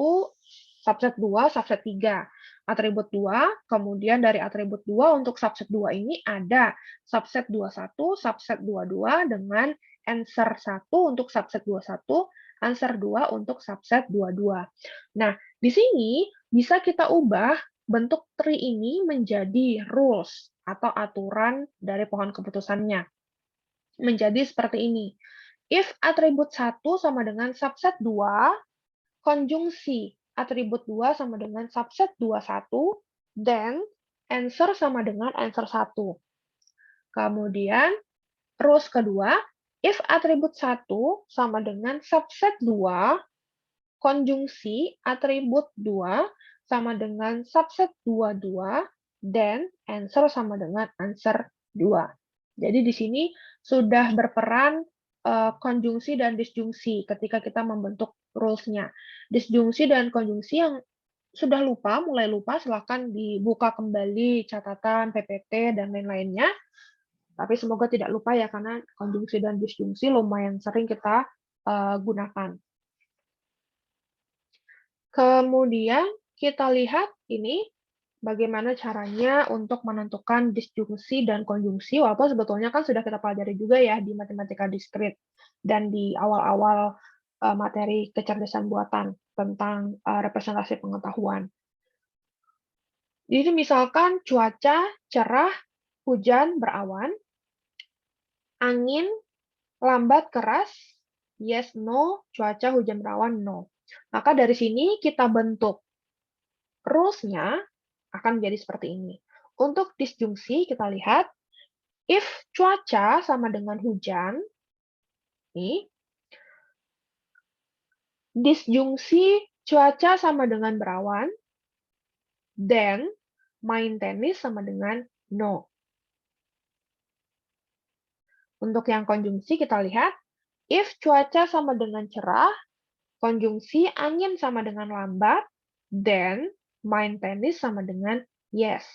Speaker 1: subset 2, subset 3. Atribut 2, kemudian dari atribut 2 untuk subset 2 ini ada subset 21, subset 22 dengan answer 1 untuk subset 21, answer 2 untuk subset 22. Nah, di sini bisa kita ubah bentuk tree ini menjadi rules atau aturan dari pohon keputusannya. Menjadi seperti ini. If atribut 1 sama dengan subset 2, konjungsi atribut 2 sama dengan subset 21, then answer sama dengan answer 1. Kemudian, rules kedua, if atribut 1 sama dengan subset 2, konjungsi atribut 2 sama dengan subset 22, then answer sama dengan answer 2. Jadi di sini sudah berperan konjungsi dan disjungsi ketika kita membentuk rules-nya. Disjungsi dan konjungsi yang sudah lupa, mulai lupa, silakan dibuka kembali catatan, PPT, dan lain-lainnya. Tapi semoga tidak lupa ya, karena konjungsi dan disjungsi lumayan sering kita gunakan. Kemudian kita lihat ini bagaimana caranya untuk menentukan disjungsi dan konjungsi, walaupun sebetulnya kan sudah kita pelajari juga ya di matematika diskrit dan di awal-awal materi kecerdasan buatan tentang representasi pengetahuan. Jadi misalkan cuaca cerah, hujan berawan, angin lambat keras, yes, no, cuaca hujan berawan, no. Maka dari sini kita bentuk rules-nya akan menjadi seperti ini. Untuk disjungsi, kita lihat, if cuaca sama dengan hujan, nih, disjungsi cuaca sama dengan berawan, then main tenis sama dengan no. Untuk yang konjungsi, kita lihat, if cuaca sama dengan cerah, konjungsi angin sama dengan lambat, then main tenis sama dengan yes.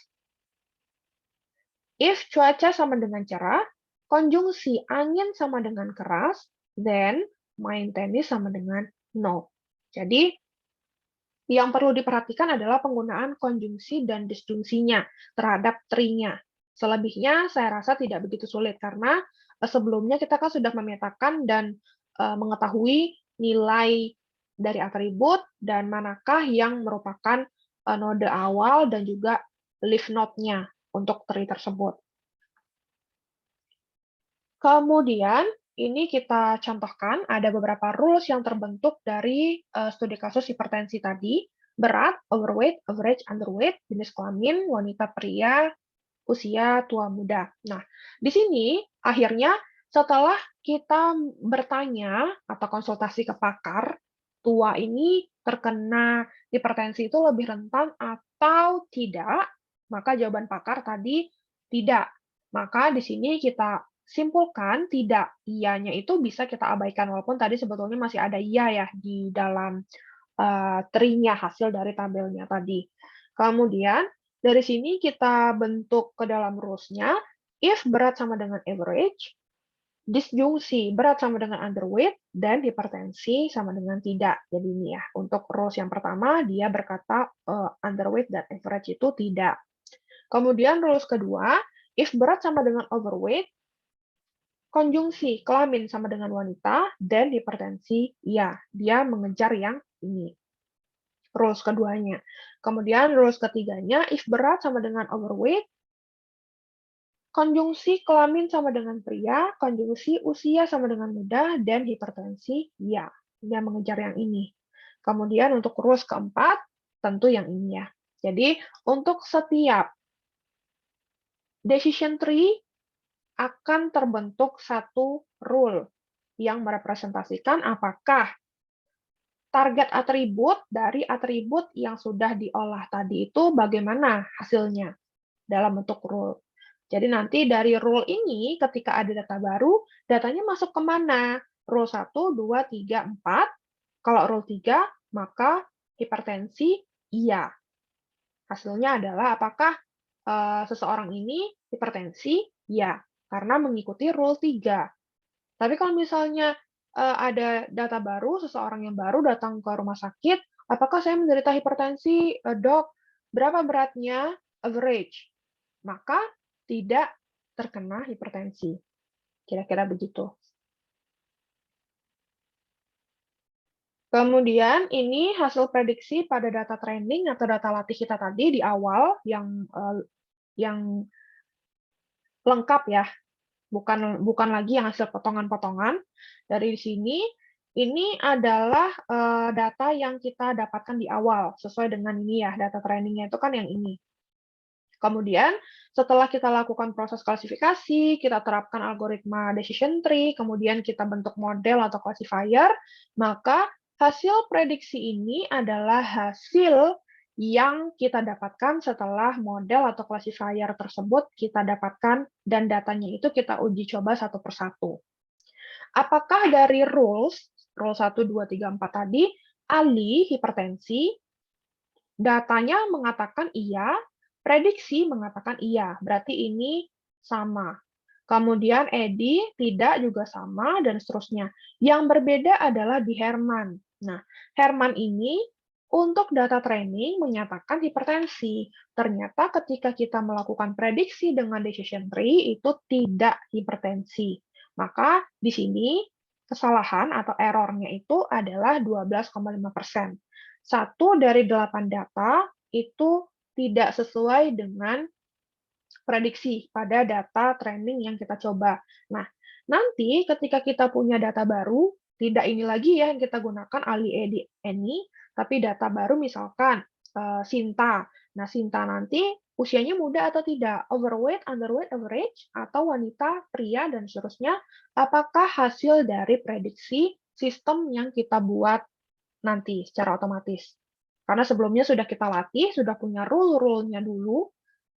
Speaker 1: If cuaca sama dengan cerah, konjungsi angin sama dengan keras, then main tenis sama dengan no. Jadi, yang perlu diperhatikan adalah penggunaan konjungsi dan disjungsinya terhadap tree-nya. Selebihnya saya rasa tidak begitu sulit, karena sebelumnya kita kan sudah memetakan dan mengetahui nilai dari atribut dan manakah yang merupakan node awal dan juga leaf node-nya untuk tree tersebut. Kemudian, ini kita contohkan ada beberapa rules yang terbentuk dari studi kasus hipertensi tadi, berat, overweight, average, underweight, jenis kelamin, wanita, pria, usia, tua, muda. Nah, di sini akhirnya setelah kita bertanya atau konsultasi ke pakar, tua ini terkena hipertensi itu lebih rentan atau tidak, maka jawaban pakar tadi tidak. Maka di sini kita simpulkan tidak. Iyanya itu bisa kita abaikan, walaupun tadi sebetulnya masih ada iya ya di dalam tree-nya, hasil dari tabelnya tadi. Kemudian dari sini kita bentuk ke dalam rules-nya, if berat sama dengan average, disjungsi berat sama dengan underweight, dan hipertensi sama dengan tidak. Jadi ini ya, untuk rules yang pertama, dia berkata underweight dan average itu tidak. Kemudian rules kedua, if berat sama dengan overweight, konjungsi kelamin sama dengan wanita, dan hipertensi, ya, dia mengejar yang ini. Rules keduanya. Kemudian rules ketiganya, if berat sama dengan overweight, konjungsi kelamin sama dengan pria, konjungsi usia sama dengan muda, dan hipertensi, ya. Dia mengejar yang ini. Kemudian untuk rules keempat, tentu yang ini ya. Jadi, untuk setiap decision tree akan terbentuk satu rule yang merepresentasikan apakah target atribut dari atribut yang sudah diolah tadi itu bagaimana hasilnya dalam bentuk rule. Jadi nanti dari rule ini ketika ada data baru, datanya masuk ke mana? Rule 1, 2, 3, 4. Kalau rule 3, maka hipertensi iya. Hasilnya adalah apakah seseorang ini hipertensi? Ya, karena mengikuti rule 3. Tapi kalau misalnya ada data baru, seseorang yang baru datang ke rumah sakit, apakah saya menderita hipertensi, dok? Berapa beratnya? Average. Maka tidak terkena hipertensi. Kira-kira begitu. Kemudian ini hasil prediksi pada data training atau data latih kita tadi di awal yang lengkap ya, bukan lagi yang hasil potongan-potongan. Dari sini, ini adalah data yang kita dapatkan di awal, sesuai dengan ini ya, data trainingnya itu kan yang ini. Kemudian, setelah kita lakukan proses klasifikasi, kita terapkan algoritma decision tree, kemudian kita bentuk model atau classifier, maka hasil prediksi ini adalah hasil yang kita dapatkan setelah model atau classifier tersebut kita dapatkan dan datanya itu kita uji coba satu persatu. Apakah dari rule 1, 2, 3, 4 tadi, Ali hipertensi, datanya mengatakan iya, prediksi mengatakan iya, berarti ini sama. Kemudian Edi tidak juga sama, dan seterusnya. Yang berbeda adalah di Herman. Nah, Herman ini untuk data training menyatakan hipertensi. Ternyata ketika kita melakukan prediksi dengan decision tree, itu tidak hipertensi. Maka di sini kesalahan atau errornya itu adalah 12,5%. 1 dari 8 data itu tidak sesuai dengan prediksi pada data training yang kita coba. Nah, nanti ketika kita punya data baru, tidak ini lagi ya yang kita gunakan Ali Edi Eni, tapi data baru misalkan Sinta. Nah, Sinta nanti usianya muda atau tidak, overweight, underweight, average, atau wanita, pria, dan seterusnya, apakah hasil dari prediksi sistem yang kita buat nanti secara otomatis. Karena sebelumnya sudah kita latih, sudah punya rule-rule-nya dulu,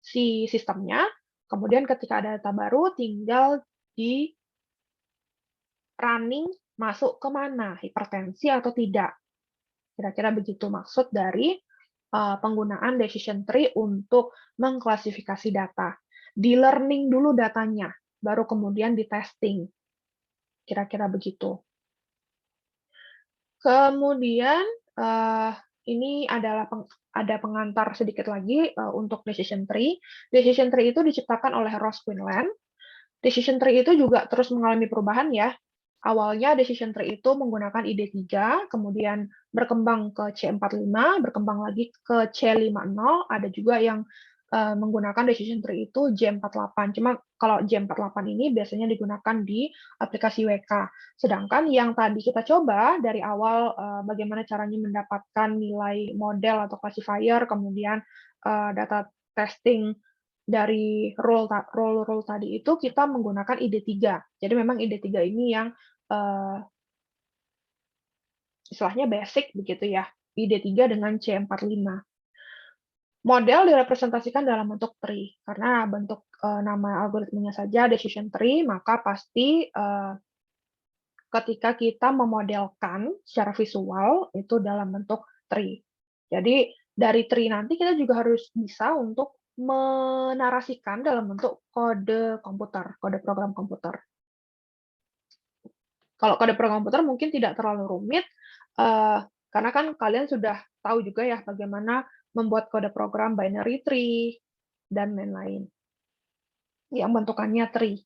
Speaker 1: si sistemnya, kemudian ketika ada data baru, tinggal di running masuk ke mana, hipertensi atau tidak. Kira-kira begitu maksud dari penggunaan decision tree untuk mengklasifikasi data. Di learning dulu datanya, baru kemudian di testing. Kira-kira begitu. Kemudian ini adalah ada pengantar sedikit lagi untuk decision tree. Decision tree itu diciptakan oleh Ross Quinlan. Decision tree itu juga terus mengalami perubahan ya. Awalnya decision tree itu menggunakan ID3, kemudian berkembang ke C45, berkembang lagi ke C50, ada juga yang menggunakan decision tree itu J48. Cuma kalau J48 ini biasanya digunakan di aplikasi WK. Sedangkan yang tadi kita coba dari awal bagaimana caranya mendapatkan nilai model atau classifier, kemudian data testing dari role tadi itu kita menggunakan ID3. Jadi memang ID3 ini yang istilahnya basic begitu ya. ID3 dengan C45. Model direpresentasikan dalam bentuk tree, karena bentuk nama algoritmanya saja decision tree, maka pasti ketika kita memodelkan secara visual itu dalam bentuk tree. Jadi dari tree nanti kita juga harus bisa untuk menarasikan dalam bentuk kode komputer, kode program komputer. Kalau kode program komputer mungkin tidak terlalu rumit, karena kan kalian sudah tahu juga ya bagaimana membuat kode program binary tree, dan lain-lain, yang bentukannya tree.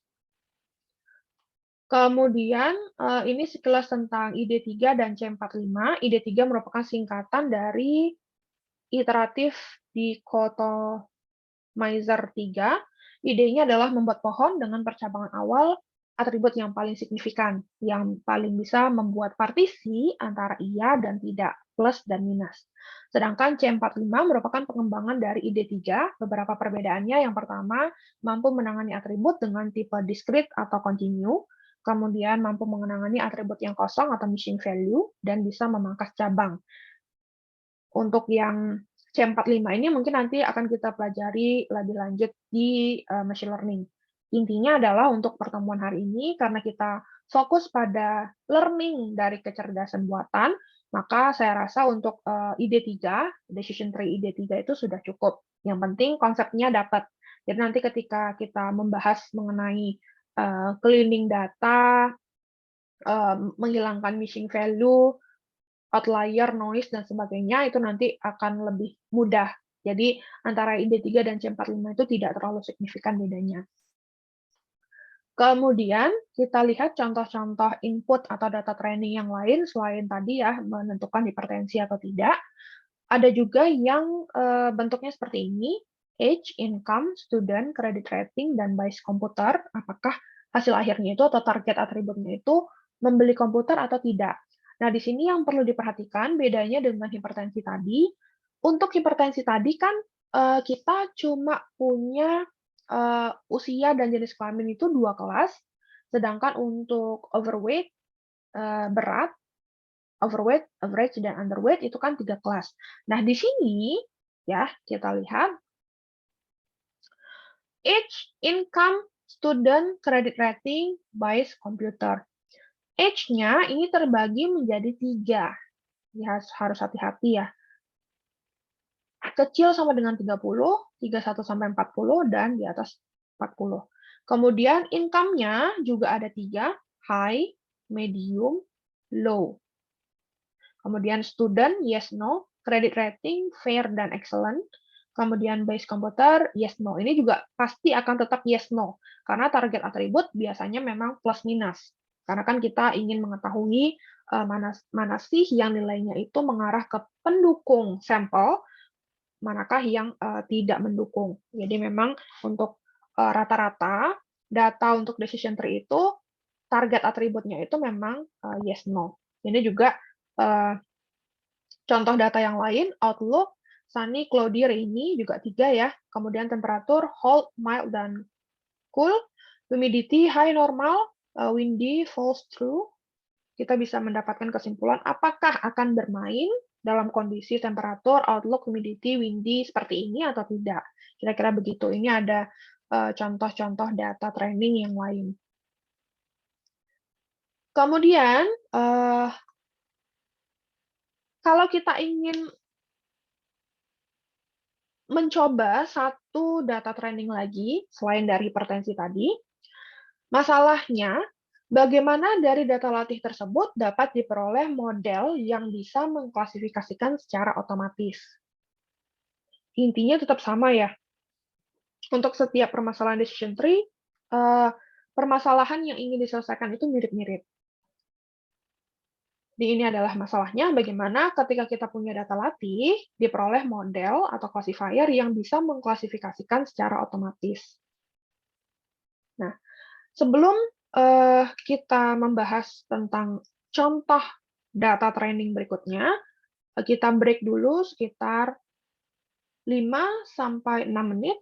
Speaker 1: Kemudian, ini sekilas tentang ID3 dan C45. ID3 merupakan singkatan dari iteratif dichotomizer 3. Idenya adalah membuat pohon dengan percabangan awal atribut yang paling signifikan, yang paling bisa membuat partisi antara iya dan tidak, plus dan minus. Sedangkan C45 merupakan pengembangan dari ID3. Beberapa perbedaannya, yang pertama, mampu menangani atribut dengan tipe discrete atau continue, kemudian mampu menangani atribut yang kosong atau missing value, dan bisa memangkas cabang. Untuk yang C45 ini mungkin nanti akan kita pelajari lebih lanjut di machine learning. Intinya adalah untuk pertemuan hari ini, karena kita fokus pada learning dari kecerdasan buatan, maka saya rasa untuk ID3, decision tree ID3 itu sudah cukup. Yang penting konsepnya dapat. Jadi nanti ketika kita membahas mengenai cleaning data, menghilangkan missing value, outlier, noise, dan sebagainya, itu nanti akan lebih mudah. Jadi antara ID3 dan C45 itu tidak terlalu signifikan bedanya. Kemudian kita lihat contoh-contoh input atau data training yang lain selain tadi ya menentukan hipertensi atau tidak. Ada juga yang bentuknya seperti ini, age, income, student, credit rating, dan bias komputer. Apakah hasil akhirnya itu atau target atributnya itu membeli komputer atau tidak. Nah, di sini yang perlu diperhatikan bedanya dengan hipertensi tadi. Untuk hipertensi tadi kan kita cuma punya usia dan jenis kelamin itu 2 kelas, sedangkan untuk overweight, berat, overweight, average, dan underweight itu kan 3 kelas. Nah, di sini ya kita lihat age, income, student, credit rating, bias komputer. Age-nya ini terbagi menjadi 3. Ya, harus hati-hati ya. Kecil sama dengan 30, 31 sampai 40, dan di atas 40. Kemudian income-nya juga ada 3, high, medium, low. Kemudian student, yes, no. Credit rating, fair, dan excellent. Kemudian base komputer, yes, no. Ini juga pasti akan tetap yes, no. Karena target atribut biasanya memang plus minus. Karena kan kita ingin mengetahui mana sih yang nilainya itu mengarah ke pendukung sampel, manakah yang tidak mendukung. Jadi memang untuk rata-rata data untuk decision tree itu target atributnya itu memang yes no. Ini juga contoh data yang lain, outlook, sunny, cloudy, rainy juga 3 ya. Kemudian temperatur, hot, mild, dan cool. Humidity, high, normal, windy, false, true. Kita bisa mendapatkan kesimpulan apakah akan bermain dalam kondisi temperatur, outlook, humidity, windy seperti ini atau tidak. Kira-kira begitu. Ini ada contoh-contoh data training yang lain. Kemudian, kalau kita ingin mencoba satu data training lagi, selain dari hipertensi tadi, masalahnya bagaimana dari data latih tersebut dapat diperoleh model yang bisa mengklasifikasikan secara otomatis. Intinya tetap sama ya. Untuk setiap permasalahan decision tree, permasalahan yang ingin diselesaikan itu mirip-mirip. Di ini adalah masalahnya bagaimana ketika kita punya data latih, diperoleh model atau classifier yang bisa mengklasifikasikan secara otomatis. Nah, sebelum kita membahas tentang contoh data training berikutnya, kita break dulu sekitar 5 sampai 6 menit.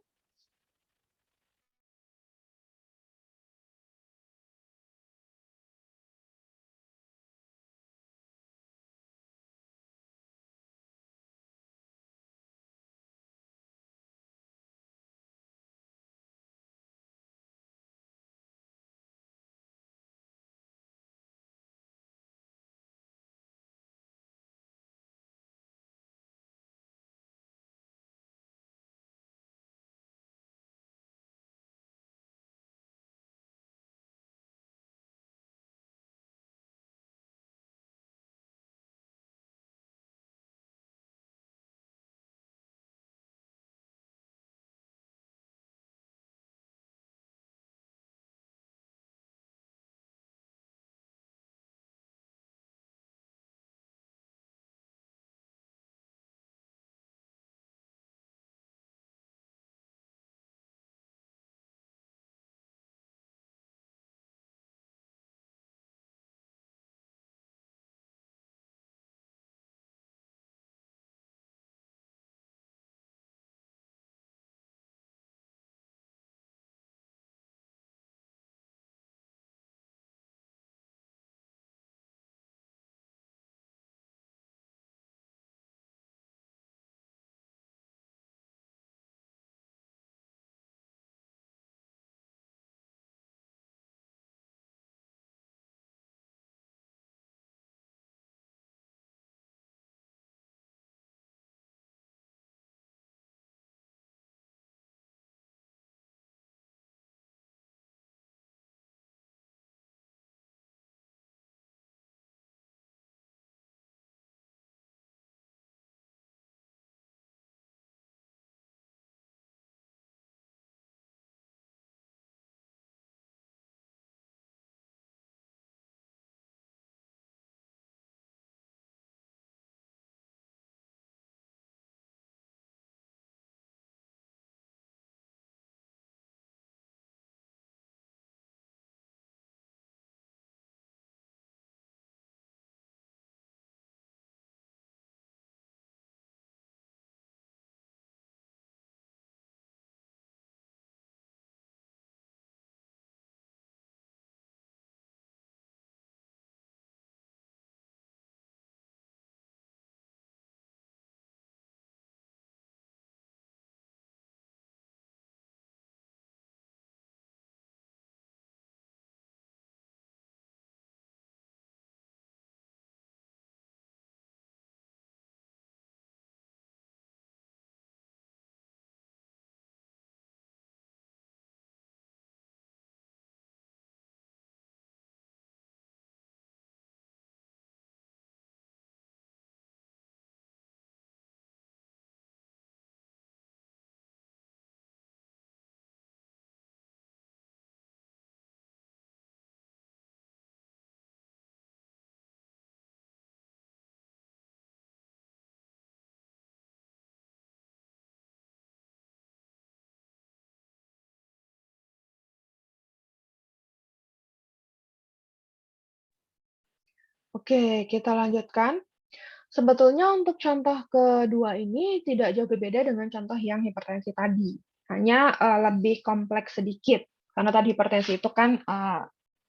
Speaker 1: Oke, kita lanjutkan. Sebetulnya untuk contoh kedua ini tidak jauh berbeda dengan contoh yang hipertensi tadi. Hanya lebih kompleks sedikit. Karena tadi hipertensi itu kan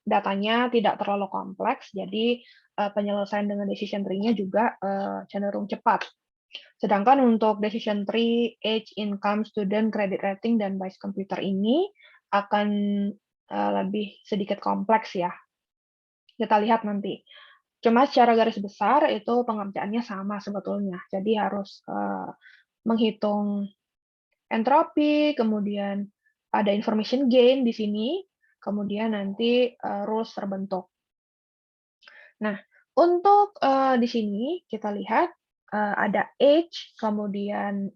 Speaker 1: datanya tidak terlalu kompleks, jadi penyelesaian dengan decision tree-nya juga cenderung cepat. Sedangkan untuk decision tree, age, income, student, credit rating, dan bias computer ini akan lebih sedikit kompleks ya. Kita lihat nanti. Cuma secara garis besar itu pengerjaannya sama sebetulnya. Jadi harus menghitung entropi, kemudian ada information gain di sini, kemudian nanti rules terbentuk. Nah, untuk di sini kita lihat ada age, kemudian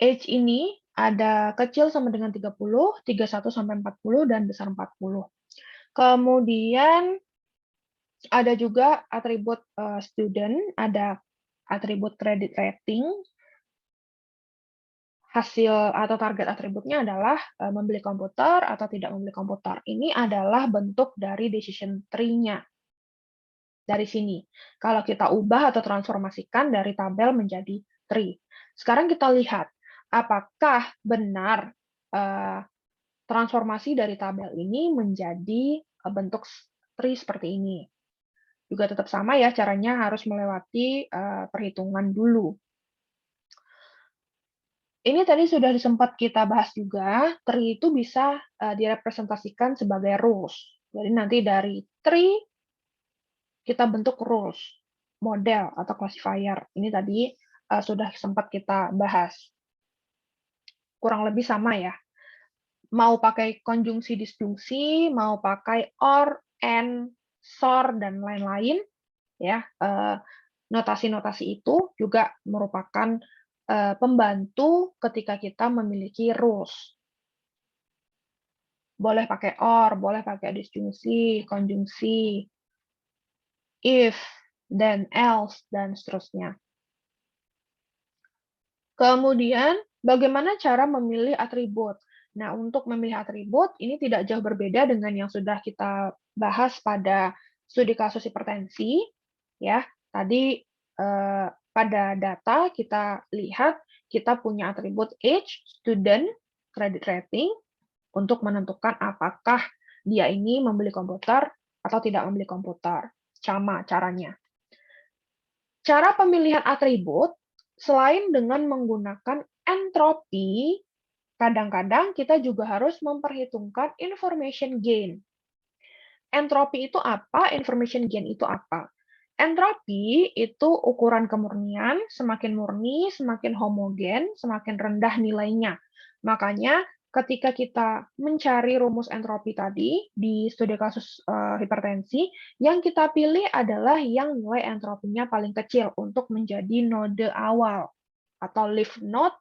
Speaker 1: age ini Ada kecil sama dengan 30, 31 sampai 40, dan besar 40. Kemudian ada juga atribut student, ada atribut credit rating. Hasil atau target atributnya adalah membeli komputer atau tidak membeli komputer. Ini adalah bentuk dari decision tree-nya. Dari sini. Kalau kita ubah atau transformasikan dari tabel menjadi tree. Sekarang kita lihat, apakah benar transformasi dari tabel ini menjadi bentuk tree seperti ini. Juga tetap sama ya, caranya harus melewati perhitungan dulu. Ini tadi sudah sempat kita bahas juga, tree itu bisa direpresentasikan sebagai rules. Jadi nanti dari tree kita bentuk rules, model atau classifier. Ini tadi sudah sempat kita bahas. Kurang lebih sama ya. Mau pakai konjungsi disjungsi, mau pakai or, and, SOR, dan lain-lain, ya. Notasi-notasi itu juga merupakan pembantu ketika kita memiliki rules. Boleh pakai or, boleh pakai disjungsi, konjungsi, if, then, else, dan seterusnya. Kemudian, bagaimana cara memilih atribut? Nah, untuk memilih atribut, ini tidak jauh berbeda dengan yang sudah kita bahas pada studi kasus hipertensi. Ya, tadi pada data kita lihat kita punya atribut age, student, credit rating untuk menentukan apakah dia ini membeli komputer atau tidak membeli komputer. Sama caranya. Cara pemilihan atribut selain dengan menggunakan entropi, kadang-kadang kita juga harus memperhitungkan information gain. Entropi itu apa? Information gain itu apa? Entropi itu ukuran kemurnian, semakin murni, semakin homogen, semakin rendah nilainya. Makanya ketika kita mencari rumus entropi tadi di studi kasus hipertensi, yang kita pilih adalah yang nilai entropinya paling kecil untuk menjadi node awal atau leaf node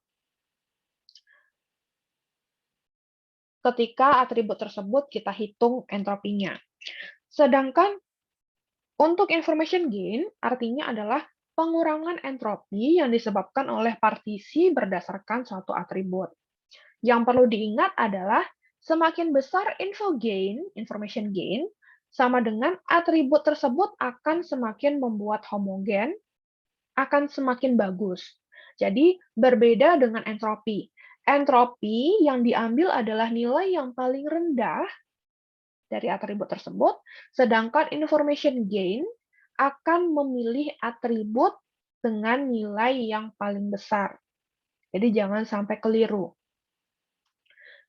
Speaker 1: ketika atribut tersebut kita hitung entropinya. Sedangkan untuk information gain, artinya adalah pengurangan entropi yang disebabkan oleh partisi berdasarkan suatu atribut. Yang perlu diingat adalah semakin besar information gain, sama dengan atribut tersebut akan semakin membuat homogen, akan semakin bagus. Jadi berbeda dengan entropi. Entropi yang diambil adalah nilai yang paling rendah dari atribut tersebut, sedangkan information gain akan memilih atribut dengan nilai yang paling besar. Jadi jangan sampai keliru.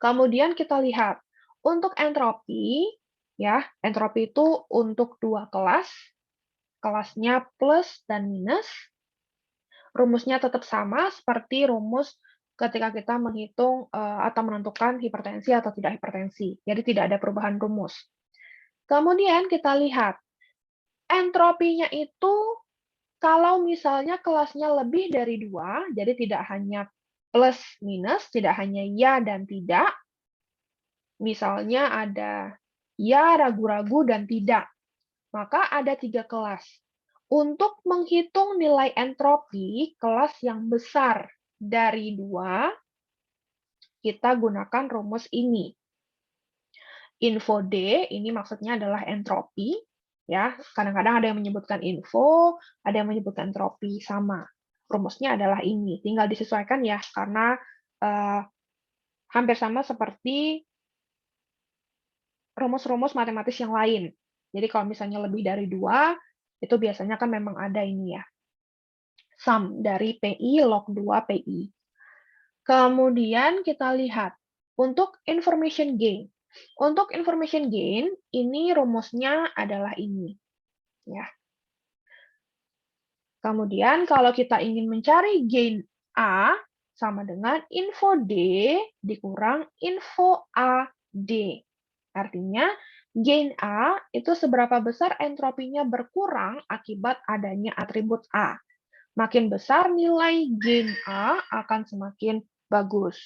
Speaker 1: Kemudian kita lihat, untuk entropi, ya, entropi itu untuk dua kelas, kelasnya plus dan minus. Rumusnya tetap sama seperti rumus ketika kita menghitung atau menentukan hipertensi atau tidak hipertensi. Jadi tidak ada perubahan rumus. Kemudian kita lihat, entropinya itu kalau misalnya kelasnya lebih dari 2, jadi tidak hanya plus minus, tidak hanya ya dan tidak, misalnya ada ya, ragu-ragu, dan tidak, maka ada 3 kelas. Untuk menghitung nilai entropi kelas yang besar dari 2, kita gunakan rumus ini. Info D, ini maksudnya adalah entropi. Ya, kadang-kadang ada yang menyebutkan info, ada yang menyebutkan entropi, sama. Rumusnya adalah ini. Tinggal disesuaikan ya, karena hampir sama seperti rumus-rumus matematis yang lain. Jadi kalau misalnya lebih dari 2, itu biasanya kan memang ada ini ya. Sum dari PI log 2 PI. Kemudian kita lihat untuk information gain. Untuk information gain, ini rumusnya adalah ini. Ya. Kemudian kalau kita ingin mencari gain A, sama dengan info D dikurang info AD. Artinya, gain A itu seberapa besar entropinya berkurang akibat adanya atribut A. Makin besar nilai gain A akan semakin bagus.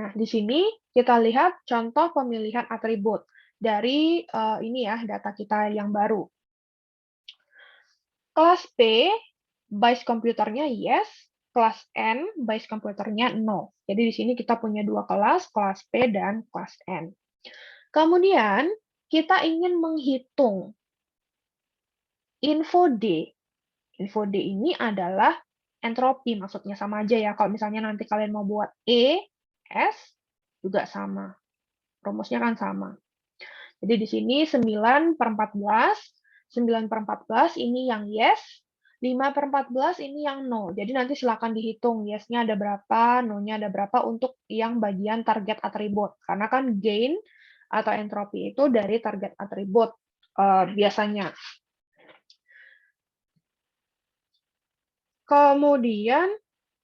Speaker 1: Nah, di sini kita lihat contoh pemilihan atribut dari ini ya, data kita yang baru. Kelas P, base komputernya yes, kelas N, base komputernya no. Jadi di sini kita punya dua kelas P dan kelas N. Kemudian, kita ingin menghitung info D. Info D ini adalah entropi, maksudnya sama aja ya. Kalau misalnya nanti kalian mau buat E, S, juga sama. Rumusnya kan sama. Jadi di sini 9/14, 9/14 ini yang yes, 5/14 ini yang no. Jadi nanti silakan dihitung yes-nya ada berapa, no-nya ada berapa untuk yang bagian target atribut. Karena kan gain atau entropi itu dari target atribut biasanya. Kemudian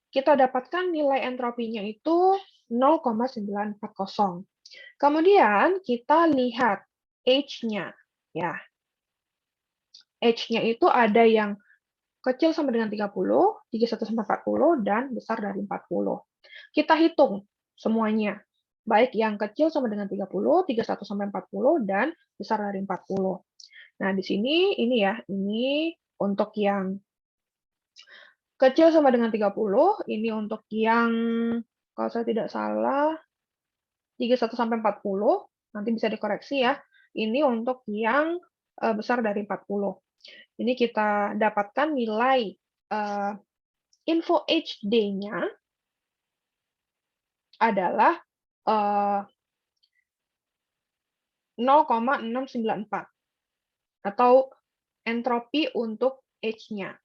Speaker 1: kita dapatkan nilai entropinya itu 0,940. Kemudian kita lihat age-nya. Ya, age-nya itu ada yang kecil sama dengan 30, 31 sampai 40, dan besar dari 40. Kita hitung semuanya. Baik yang kecil sama dengan 30, 31 sampai 40, dan besar dari 40. Nah, di sini ini ya, ini untuk yang kecil sama dengan 30, ini untuk yang, kalau saya tidak salah, 31 sampai 40, nanti bisa dikoreksi ya. Ini untuk yang besar dari 40. Ini kita dapatkan nilai info HD-nya adalah 0,694 atau entropi untuk H-nya.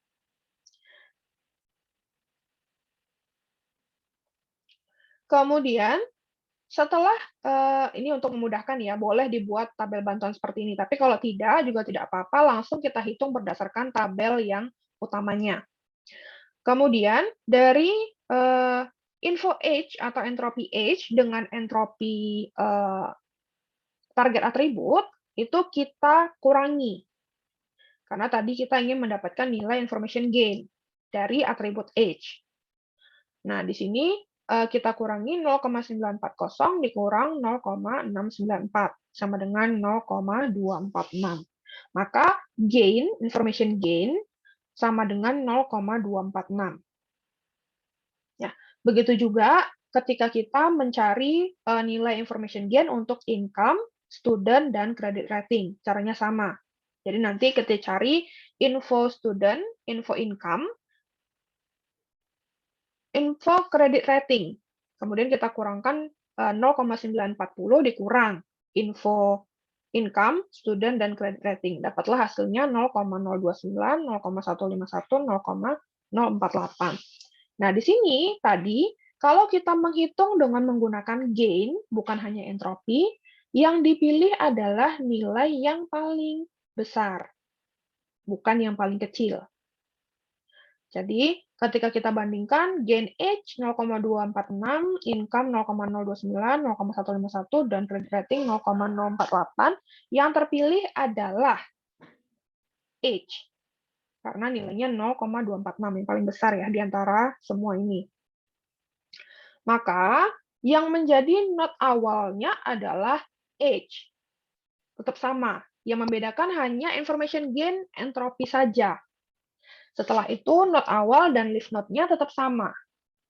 Speaker 1: Kemudian setelah ini untuk memudahkan ya, boleh dibuat tabel bantuan seperti ini. Tapi kalau tidak, juga tidak apa-apa, langsung kita hitung berdasarkan tabel yang utamanya. Kemudian dari info H atau entropi H dengan entropi target atribut, itu kita kurangi. Karena tadi kita ingin mendapatkan nilai information gain dari atribut H. Nah, di sini kita kurangi 0,940 dikurang 0,694, sama dengan 0,246. Maka gain, information gain, sama dengan 0,246. Ya, begitu juga ketika kita mencari nilai information gain untuk income, student, dan credit rating. Caranya sama. Jadi nanti kita cari info student, info income, info credit rating. Kemudian kita kurangkan 0,940 dikurang info income, student, dan credit rating. Dapatlah hasilnya 0,029, 0,151, 0,048. Nah, di sini tadi, kalau kita menghitung dengan menggunakan gain, bukan hanya entropi, yang dipilih adalah nilai yang paling besar, bukan yang paling kecil. Jadi, ketika kita bandingkan, gain H 0,246, income 0,029, 0,151, dan credit rating 0,048, yang terpilih adalah H, karena nilainya 0,246, yang paling besar ya di antara semua ini. Maka, yang menjadi not awalnya adalah H. Tetap sama. Yang membedakan hanya information gain entropi saja. Setelah itu, not awal dan leaf note-nya tetap sama.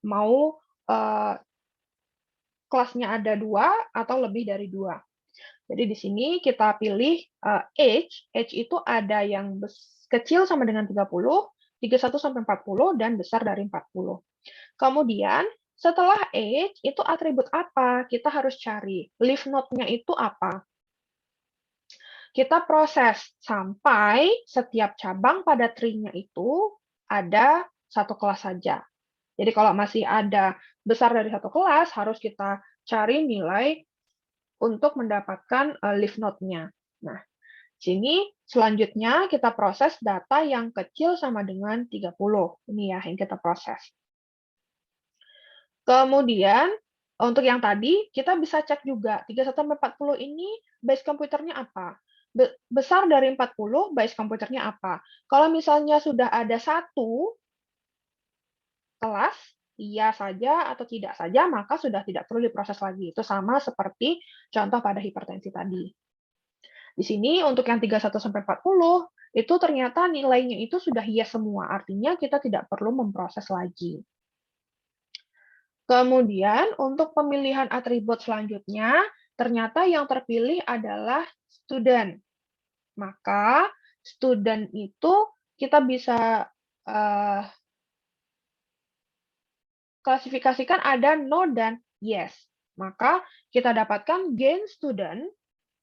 Speaker 1: Mau kelasnya ada 2 atau lebih dari 2. Jadi di sini kita pilih H. H itu ada yang kecil sama dengan 30, 31 sampai 40, dan besar dari 40. Kemudian, setelah H, itu atribut apa? Kita harus cari. Leaf note-nya itu apa? Kita proses sampai setiap cabang pada tree-nya itu ada satu kelas saja. Jadi kalau masih ada besar dari satu kelas, harus kita cari nilai untuk mendapatkan leaf node-nya. Nah, sini selanjutnya kita proses data yang kecil sama dengan 30. Ini ya yang kita proses. Kemudian, untuk yang tadi, kita bisa cek juga, 31-40 ini base komputernya apa? Besar dari 40, base komputernya apa? Kalau misalnya sudah ada satu kelas, iya saja atau tidak saja, maka sudah tidak perlu diproses lagi. Itu sama seperti contoh pada hipertensi tadi. Di sini untuk yang 31 sampai 40 itu ternyata nilainya itu sudah yes semua, artinya kita tidak perlu memproses lagi. Kemudian untuk pemilihan atribut selanjutnya, ternyata yang terpilih adalah student. Maka student itu kita bisa klasifikasikan ada no dan yes. Maka kita dapatkan gain student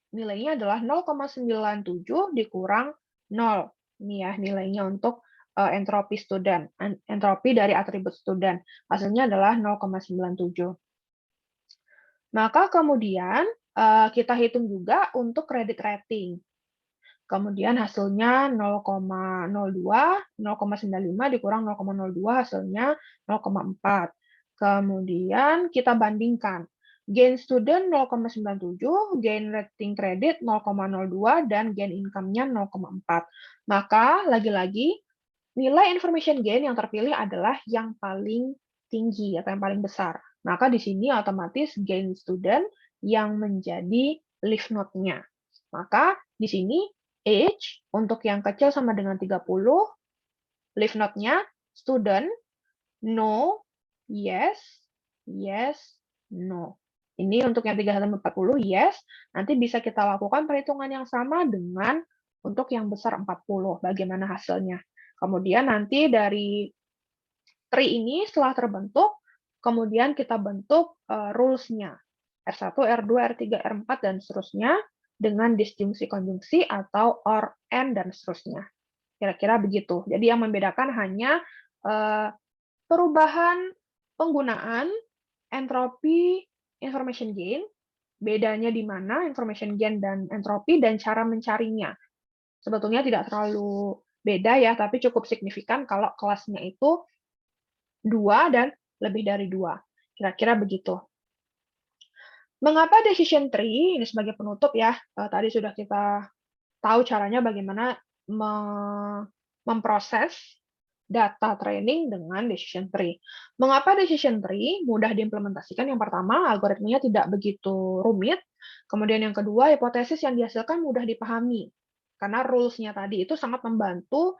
Speaker 1: nilainya adalah 0,97 dikurang 0. Ini ya nilainya untuk entropi student, entropi dari atribut student. Hasilnya adalah 0,97. Maka kemudian kita hitung juga untuk credit rating. Kemudian hasilnya 0,02, 0,95 dikurang 0,02 hasilnya 0,4. Kemudian kita bandingkan. Gain student 0,97, gain rating credit 0,02, dan gain income-nya 0,4. Maka, lagi-lagi, nilai information gain yang terpilih adalah yang paling tinggi atau yang paling besar. Maka di sini otomatis gain student yang menjadi leaf node-nya. Maka di sini age untuk yang kecil sama dengan 30, leaf node-nya student, no, yes, yes, no. Ini untuk yang 31-40, yes. Nanti bisa kita lakukan perhitungan yang sama dengan untuk yang besar 40. Bagaimana hasilnya? Kemudian nanti dari tree ini setelah terbentuk, kemudian kita bentuk rules-nya. R1, R2, R3, R4, dan seterusnya dengan disjungsi-konjungsi atau or, and, dan seterusnya. Kira-kira begitu. Jadi yang membedakan hanya perubahan penggunaan entropi information gain, bedanya di mana information gain dan entropi, dan cara mencarinya. Sebetulnya tidak terlalu beda ya, tapi cukup signifikan kalau kelasnya itu 2 dan lebih dari 2. Kira-kira begitu. Mengapa decision tree? Ini sebagai penutup ya. Tadi sudah kita tahu caranya bagaimana memproses data training dengan decision tree. Mengapa decision tree mudah diimplementasikan? Yang pertama, algoritmanya tidak begitu rumit. Kemudian yang kedua, hipotesis yang dihasilkan mudah dipahami. Karena rules-nya tadi itu sangat membantu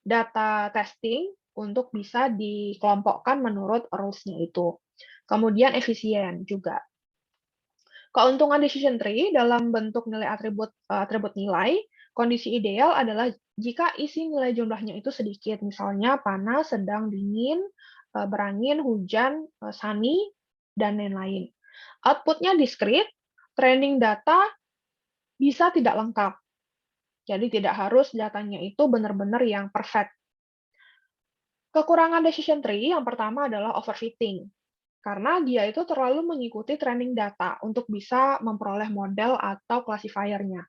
Speaker 1: data testing untuk bisa dikelompokkan menurut rules-nya itu. Kemudian efisien juga. Keuntungan decision tree dalam bentuk nilai atribut nilai, kondisi ideal adalah jika isi nilai jumlahnya itu sedikit, misalnya panas, sedang, dingin, berangin, hujan, sunny, dan lain-lain. Outputnya diskrit, training data bisa tidak lengkap. Jadi tidak harus datanya itu benar-benar yang perfect. Kekurangan decision tree yang pertama adalah overfitting. Karena dia itu terlalu mengikuti training data untuk bisa memperoleh model atau classifier-nya.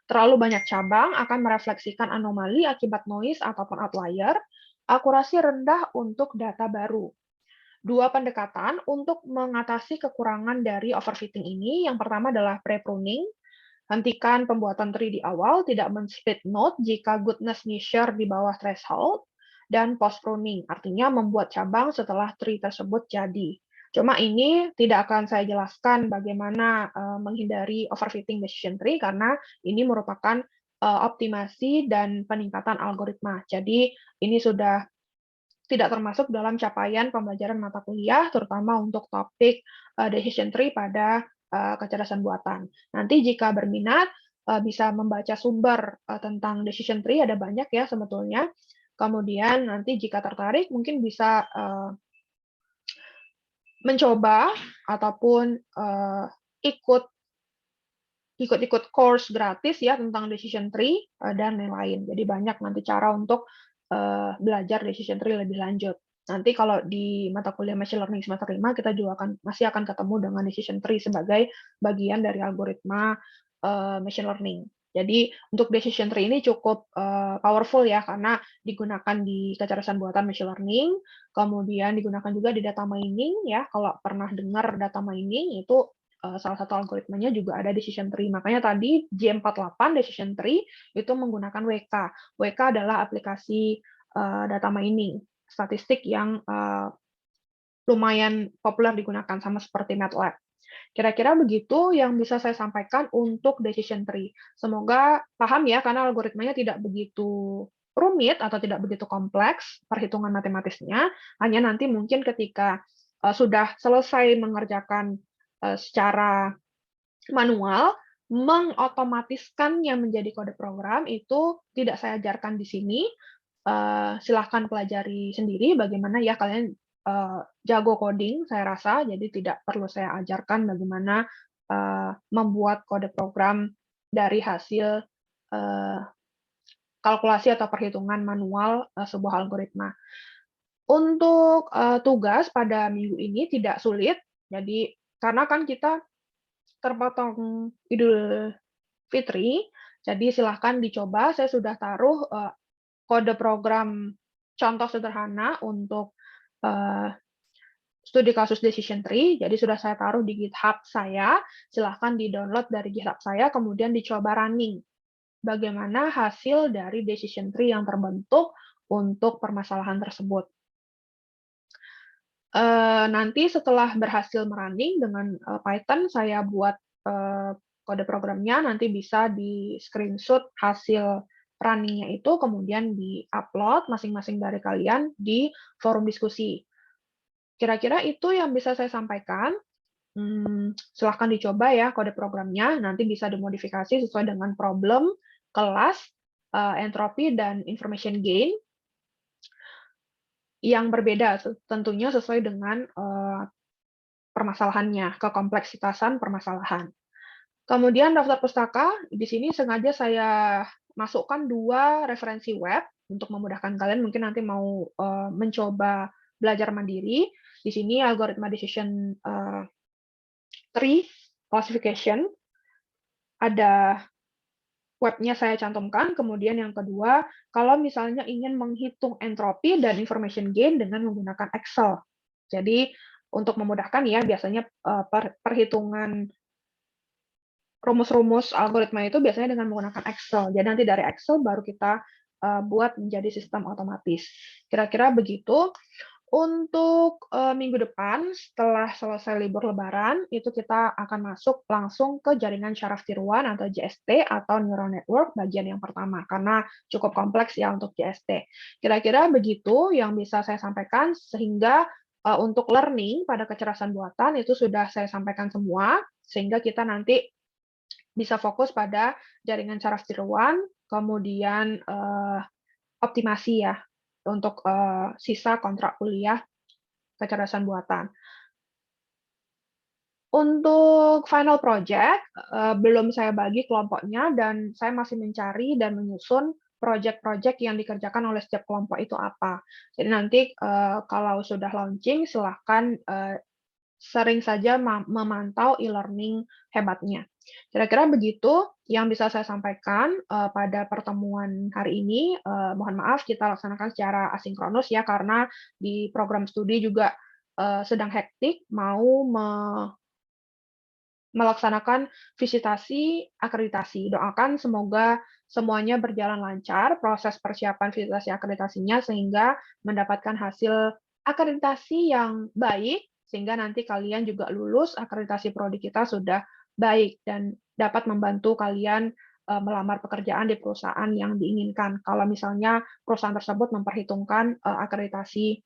Speaker 1: Terlalu banyak cabang akan merefleksikan anomali akibat noise ataupun outlier, akurasi rendah untuk data baru. Dua pendekatan untuk mengatasi kekurangan dari overfitting ini, yang pertama adalah pre-pruning, hentikan pembuatan tree di awal, tidak men-split node jika goodness measure di bawah threshold, dan post-pruning, artinya membuat cabang setelah tree tersebut jadi. Cuma ini tidak akan saya jelaskan bagaimana menghindari overfitting decision tree, karena ini merupakan optimasi dan peningkatan algoritma. Jadi ini sudah tidak termasuk dalam capaian pembelajaran mata kuliah, terutama untuk topik decision tree pada kecerdasan buatan. Nanti jika berminat, bisa membaca sumber tentang decision tree, ada banyak ya sebetulnya. Kemudian nanti jika tertarik, mungkin bisa mencoba ataupun ikut course gratis ya tentang decision tree dan lain-lain. Jadi banyak nanti cara untuk belajar decision tree lebih lanjut. Nanti kalau di mata kuliah Machine Learning semester 5 kita juga masih akan ketemu dengan decision tree sebagai bagian dari algoritma Machine Learning. Jadi untuk decision tree ini cukup powerful ya, karena digunakan di kecerdasan buatan Machine Learning, kemudian digunakan juga di data mining ya. Kalau pernah dengar data mining itu salah satu algoritmanya juga ada decision tree. Makanya tadi J48 decision tree itu menggunakan WK. WK adalah aplikasi data mining, statistik yang lumayan populer digunakan, sama seperti MATLAB. Kira-kira begitu yang bisa saya sampaikan untuk decision tree. Semoga paham ya, karena algoritmanya tidak begitu rumit atau tidak begitu kompleks perhitungan matematisnya, hanya nanti mungkin ketika, sudah selesai mengerjakan, secara manual, mengotomatiskannya menjadi kode program itu tidak saya ajarkan di sini, silahkan pelajari sendiri bagaimana ya kalian, jago coding saya rasa, jadi tidak perlu saya ajarkan bagaimana, membuat kode program dari hasil, eee, kalkulasi atau perhitungan manual, sebuah algoritma. Untuk, tugas pada minggu ini tidak sulit, jadi karena kan kita terpotong Idul Fitri, jadi silahkan dicoba, saya sudah taruh, kode program contoh sederhana untuk, eee, studi kasus decision tree, jadi sudah saya taruh di GitHub saya, silahkan di-download dari GitHub saya, kemudian dicoba running. Bagaimana hasil dari decision tree yang terbentuk untuk permasalahan tersebut. Nanti setelah berhasil running dengan, Python, saya buat, kode programnya, nanti bisa di-screenshot hasil running-nya itu, kemudian di-upload masing-masing dari kalian di forum diskusi. Kira-kira itu yang bisa saya sampaikan, silahkan dicoba ya kode programnya, nanti bisa dimodifikasi sesuai dengan problem, kelas, entropy, dan information gain yang berbeda tentunya sesuai dengan, permasalahannya, kekompleksitasan permasalahan. Kemudian daftar pustaka, di sini sengaja saya masukkan 2 referensi web untuk memudahkan kalian mungkin nanti mau, mencoba belajar mandiri. Di sini algoritma decision, tree classification, ada webnya saya cantumkan, kemudian yang kedua, kalau misalnya ingin menghitung entropi dan information gain dengan menggunakan Excel. Jadi untuk memudahkan ya, biasanya, perhitungan rumus-rumus algoritma itu biasanya dengan menggunakan Excel. Jadi nanti dari Excel baru kita, buat menjadi sistem otomatis. Kira-kira begitu. Untuk, minggu depan setelah selesai libur lebaran, itu kita akan masuk langsung ke jaringan syaraf tiruan atau JST atau neural network bagian yang pertama, karena cukup kompleks ya untuk JST. Kira-kira begitu yang bisa saya sampaikan sehingga, untuk learning pada kecerdasan buatan itu sudah saya sampaikan semua, sehingga kita nanti bisa fokus pada jaringan saraf tiruan, kemudian, optimasi ya, untuk, sisa kontrak kuliah kecerdasan buatan. Untuk final project, belum saya bagi kelompoknya dan saya masih mencari dan menyusun project-project yang dikerjakan oleh setiap kelompok itu apa. Jadi nanti, kalau sudah launching silahkan, sering saja memantau e-learning hebatnya. Kira-kira begitu yang bisa saya sampaikan, pada pertemuan hari ini, mohon maaf kita laksanakan secara asinkronus ya, karena di program studi juga, sedang hektik mau melaksanakan visitasi akreditasi. Doakan semoga semuanya berjalan lancar, proses persiapan visitasi akreditasinya, sehingga mendapatkan hasil akreditasi yang baik, sehingga nanti kalian juga lulus, akreditasi prodi kita sudah baik, dan dapat membantu kalian, melamar pekerjaan di perusahaan yang diinginkan. Kalau misalnya perusahaan tersebut memperhitungkan, akreditasi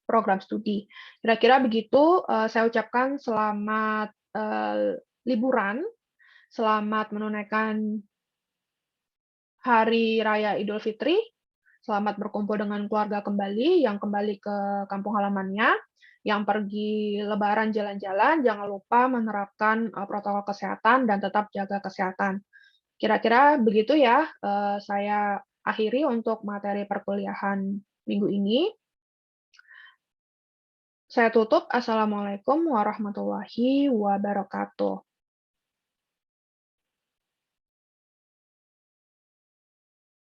Speaker 1: program studi. Kira-kira begitu, saya ucapkan selamat, liburan, selamat menunaikan hari raya Idul Fitri, selamat berkumpul dengan keluarga kembali, yang kembali ke kampung halamannya, yang pergi lebaran jalan-jalan, jangan lupa menerapkan, protokol kesehatan dan tetap jaga kesehatan. Kira-kira begitu ya, saya akhiri untuk materi perkuliahan minggu ini. Saya tutup, assalamualaikum warahmatullahi wabarakatuh.